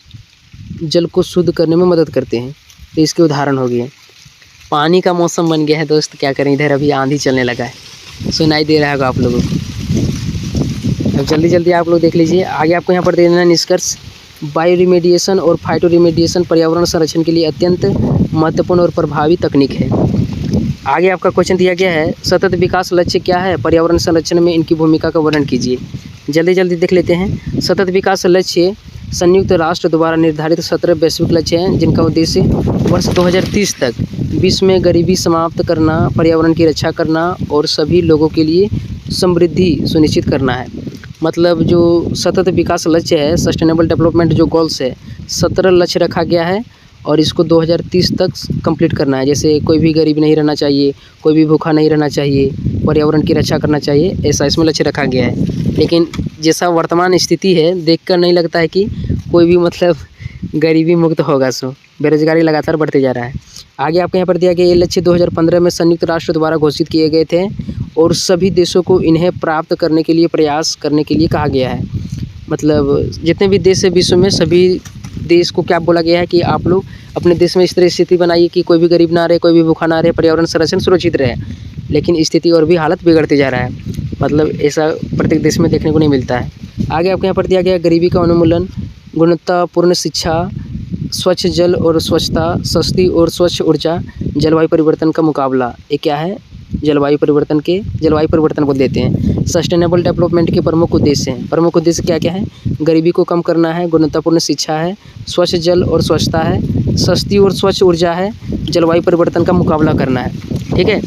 जल को शुद्ध करने में मदद करते हैं। तो इसके उदाहरण हो गए। पानी का मौसम बन गया है दोस्त, क्या करें, इधर अभी आंधी चलने लगा है, सुनाई दे रहा होगा आप लोगों को। अब जल्दी जल्दी आप लोग देख लीजिए। आगे आपको यहाँ पर दे देना निष्कर्ष। बायो रिमेडिएशन और फाइटो रिमेडिएशन पर्यावरण संरक्षण के लिए अत्यंत महत्वपूर्ण और प्रभावी तकनीक है। आगे आपका क्वेश्चन दिया गया है, सतत विकास लक्ष्य क्या है, पर्यावरण संरक्षण में इनकी भूमिका का वर्णन कीजिए। जल्दी जल्दी देख लेते हैं। सतत विकास लक्ष्य संयुक्त राष्ट्र द्वारा निर्धारित 17 वैश्विक लक्ष्य हैं, जिनका उद्देश्य वर्ष 2030 तक विश्व में गरीबी समाप्त करना, पर्यावरण की रक्षा करना और सभी लोगों के लिए समृद्धि सुनिश्चित करना है। मतलब जो सतत विकास लक्ष्य है, सस्टेनेबल डेवलपमेंट जो गोल्स है, 17 लक्ष्य रखा गया है और इसको 2030 तक कंप्लीट करना है। जैसे कोई भी गरीब नहीं रहना चाहिए, कोई भी भूखा नहीं रहना चाहिए, पर्यावरण की रक्षा करना चाहिए, ऐसा इसमें लक्ष्य रखा गया है। लेकिन जैसा वर्तमान स्थिति है, देखकर नहीं लगता है कि कोई भी मतलब गरीबी मुक्त होगा। सो बेरोजगारी लगातार बढ़ते जा रहा है। आगे आपके यहाँ पर दिया गया, ये लक्ष्य 2015 में संयुक्त राष्ट्र द्वारा घोषित किए गए थे और सभी देशों को इन्हें प्राप्त करने के लिए प्रयास करने के लिए कहा गया है। मतलब जितने भी देश है विश्व में, सभी देश को क्या बोला गया है कि आप लोग अपने देश में इस तरह स्थिति बनाइए कि कोई भी गरीब ना रहे, कोई भी भूखा ना रहे, पर्यावरण संरक्षण सुरक्षित रहे। लेकिन स्थिति और भी हालत बिगड़ते जा रहा है। मतलब ऐसा प्रत्येक देश में देखने को नहीं मिलता है। आगे आपके यहाँ पर दिया गया, गरीबी का उन्मूलन, गुणवत्तापूर्ण शिक्षा, स्वच्छ जल और स्वच्छता, सस्ती और स्वच्छ ऊर्जा, जलवायु परिवर्तन का मुकाबला। ये क्या है, जलवायु परिवर्तन को देते हैं। सस्टेनेबल डेवलपमेंट के प्रमुख उद्देश्य हैं। प्रमुख उद्देश्य क्या क्या है, गरीबी को कम करना है, गुणवत्तापूर्ण शिक्षा है, स्वच्छ जल और स्वच्छता है, सस्ती और स्वच्छ ऊर्जा है, जलवायु परिवर्तन का मुकाबला करना है। ठीक है,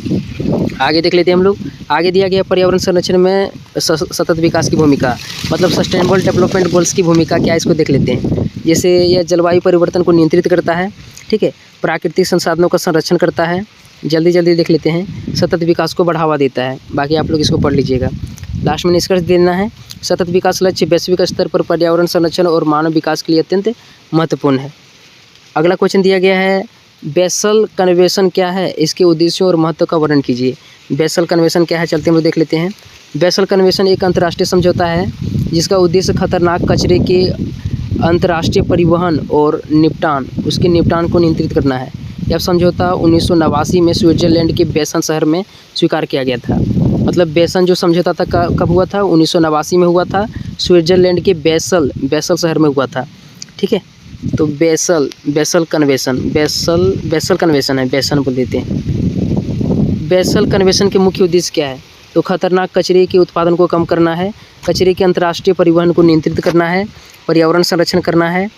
आगे देख लेते हैं हम लोग। आगे दिया गया, पर्यावरण संरक्षण में सतत विकास की भूमिका, मतलब सस्टेनेबल डेवलपमेंट गोल्स की भूमिका क्या है, इसको देख लेते हैं। जैसे यह जलवायु परिवर्तन को नियंत्रित करता है, ठीक है, प्राकृतिक संसाधनों का संरक्षण करता है। जल्दी जल्दी देख लेते हैं। सतत विकास को बढ़ावा देता है। बाकी आप लोग इसको पढ़ लीजिएगा। लास्ट में निष्कर्ष देना है, सतत विकास लक्ष्य वैश्विक स्तर पर पर्यावरण संरक्षण और मानव विकास के लिए अत्यंत महत्वपूर्ण है। अगला क्वेश्चन दिया गया है, बेसल कन्वेंशन क्या है, इसके उद्देश्यों और महत्व का वर्णन कीजिए। बेसल कन्वेंशन क्या है, चलते हम लोग देख लेते हैं। बेसल कन्वेंशन एक अंतर्राष्ट्रीय समझौता है जिसका उद्देश्य खतरनाक कचरे के अंतर्राष्ट्रीय परिवहन और उसके निपटान को नियंत्रित करना है। यह समझौता 1989 में स्विट्जरलैंड के बेसन शहर में स्वीकार किया गया था। मतलब बेसन जो समझौता था कब हुआ था, 1989 में हुआ था, स्विट्जरलैंड के बेसल शहर में हुआ था। ठीक है, तो बेसल कन्वेंशन है, बेसन बोल देते हैं। बेसल कन्वेंशन के मुख्य उद्देश्य क्या है, तो खतरनाक कचरे के उत्पादन को कम करना है, कचरे के अंतर्राष्ट्रीय परिवहन को नियंत्रित करना है, पर्यावरण संरक्षण करना है।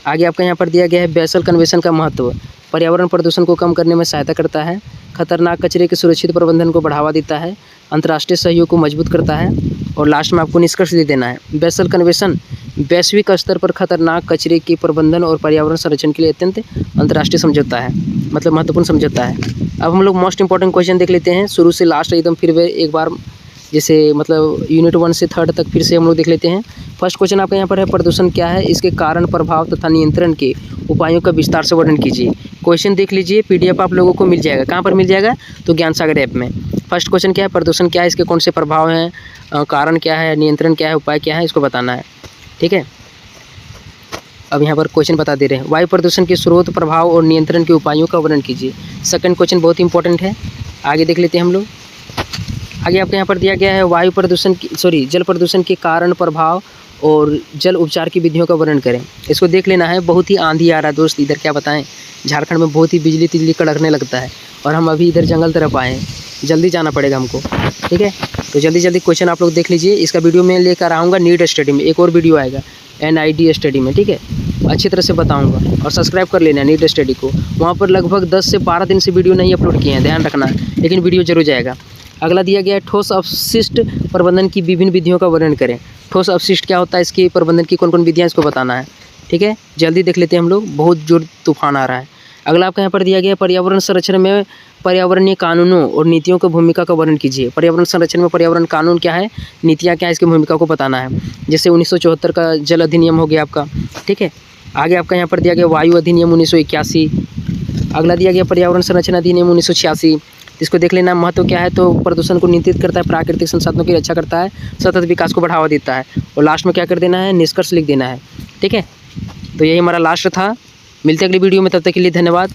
आगे आपका यहाँ पर दिया गया है, बेसल कन्वेंशन का महत्व, पर्यावरण प्रदूषण को कम करने में सहायता करता है, खतरनाक कचरे के सुरक्षित प्रबंधन को बढ़ावा देता है, अंतर्राष्ट्रीय सहयोग को मजबूत करता है। और लास्ट में आपको निष्कर्ष दे देना है, बेसल कन्वेंशन वैश्विक स्तर पर खतरनाक कचरे के प्रबंधन और पर्यावरण संरक्षण के लिए अत्यंत अंतर्राष्ट्रीय समझौता है, मतलब महत्वपूर्ण समझौता है। अब हम लोग मोस्ट इंपॉर्टेंट क्वेश्चन देख लेते हैं, शुरू से लास्ट एकदम, फिर एक बार जैसे मतलब यूनिट 1 से 3 तक फिर से हम लोग देख लेते हैं। फर्स्ट क्वेश्चन आपका यहाँ पर है, प्रदूषण क्या है, इसके कारण, प्रभाव तथा नियंत्रण के उपायों का विस्तार से वर्णन कीजिए। क्वेश्चन देख लीजिए, PDF आप लोगों को मिल जाएगा। कहाँ पर मिल जाएगा, तो ज्ञान सागर ऐप में। फर्स्ट क्वेश्चन क्या है, प्रदूषण क्या है, इसके कौन से प्रभाव हैं, कारण क्या है, नियंत्रण क्या है, उपाय क्या है, इसको बताना है। ठीक है, अब यहाँ पर क्वेश्चन बता दे रहे हैं, वायु प्रदूषण के स्रोत, प्रभाव और नियंत्रण के उपायों का वर्णन कीजिए। सेकंड क्वेश्चन बहुत इंपॉर्टेंट है, आगे देख लेते हैं हम लोग। आगे आपके यहाँ पर दिया गया है, जल प्रदूषण के कारण, प्रभाव और जल उपचार की विधियों का वर्णन करें। इसको देख लेना है। बहुत ही आंधी आ रहा है दोस्त, इधर क्या बताएं, झारखंड में बहुत ही बिजली कड़कने लगता है और हम अभी इधर जंगल तरफ आए हैं, जल्दी जाना पड़ेगा हमको। ठीक है, तो जल्दी जल्दी क्वेश्चन आप लोग देख लीजिए। इसका वीडियो मैं लेकर आऊँगा नीट स्टडी में, एक और वीडियो आएगा NID स्टडी में। ठीक है, अच्छी तरह से बताऊंगा और सब्सक्राइब कर लेना नीट स्टडी को। वहाँ पर लगभग 10 से 12 दिन से वीडियो नहीं अपलोड किए हैं, ध्यान रखना, लेकिन वीडियो जरूर जाएगा। अगला दिया गया है, ठोस अपशिष्ट प्रबंधन की विभिन्न विधियों का वर्णन करें। ठोस अपशिष्ट क्या होता है, इसके प्रबंधन की कौन कौन विधियाँ, इसको बताना है। ठीक है, जल्दी देख लेते हैं हम लोग, बहुत जोर तूफान आ रहा है। अगला आपका यहाँ पर दिया गया है, पर्यावरण संरक्षण में पर्यावरणीय कानूनों और नीतियों की भूमिका का वर्णन कीजिए। पर्यावरण संरक्षण में पर्यावरण कानून क्या है, नीतियाँ क्या है, इसकी भूमिका को बताना है। जैसे 1974 का जल अधिनियम हो गया आपका। ठीक है, आगे आपका यहाँ पर दिया गया वायु अधिनियम 1981। अगला दिया गया पर्यावरण संरक्षण अधिनियम 1986, इसको देख लेना। महत्व क्या है, तो प्रदूषण को नियंत्रित करता है, प्राकृतिक संसाधनों की रक्षा करता है, सतत विकास को बढ़ावा देता है। और लास्ट में क्या कर देना है, निष्कर्ष लिख देना है। ठीक है, तो यही हमारा लास्ट था। मिलते हैं अगली वीडियो में, तब तक के लिए धन्यवाद।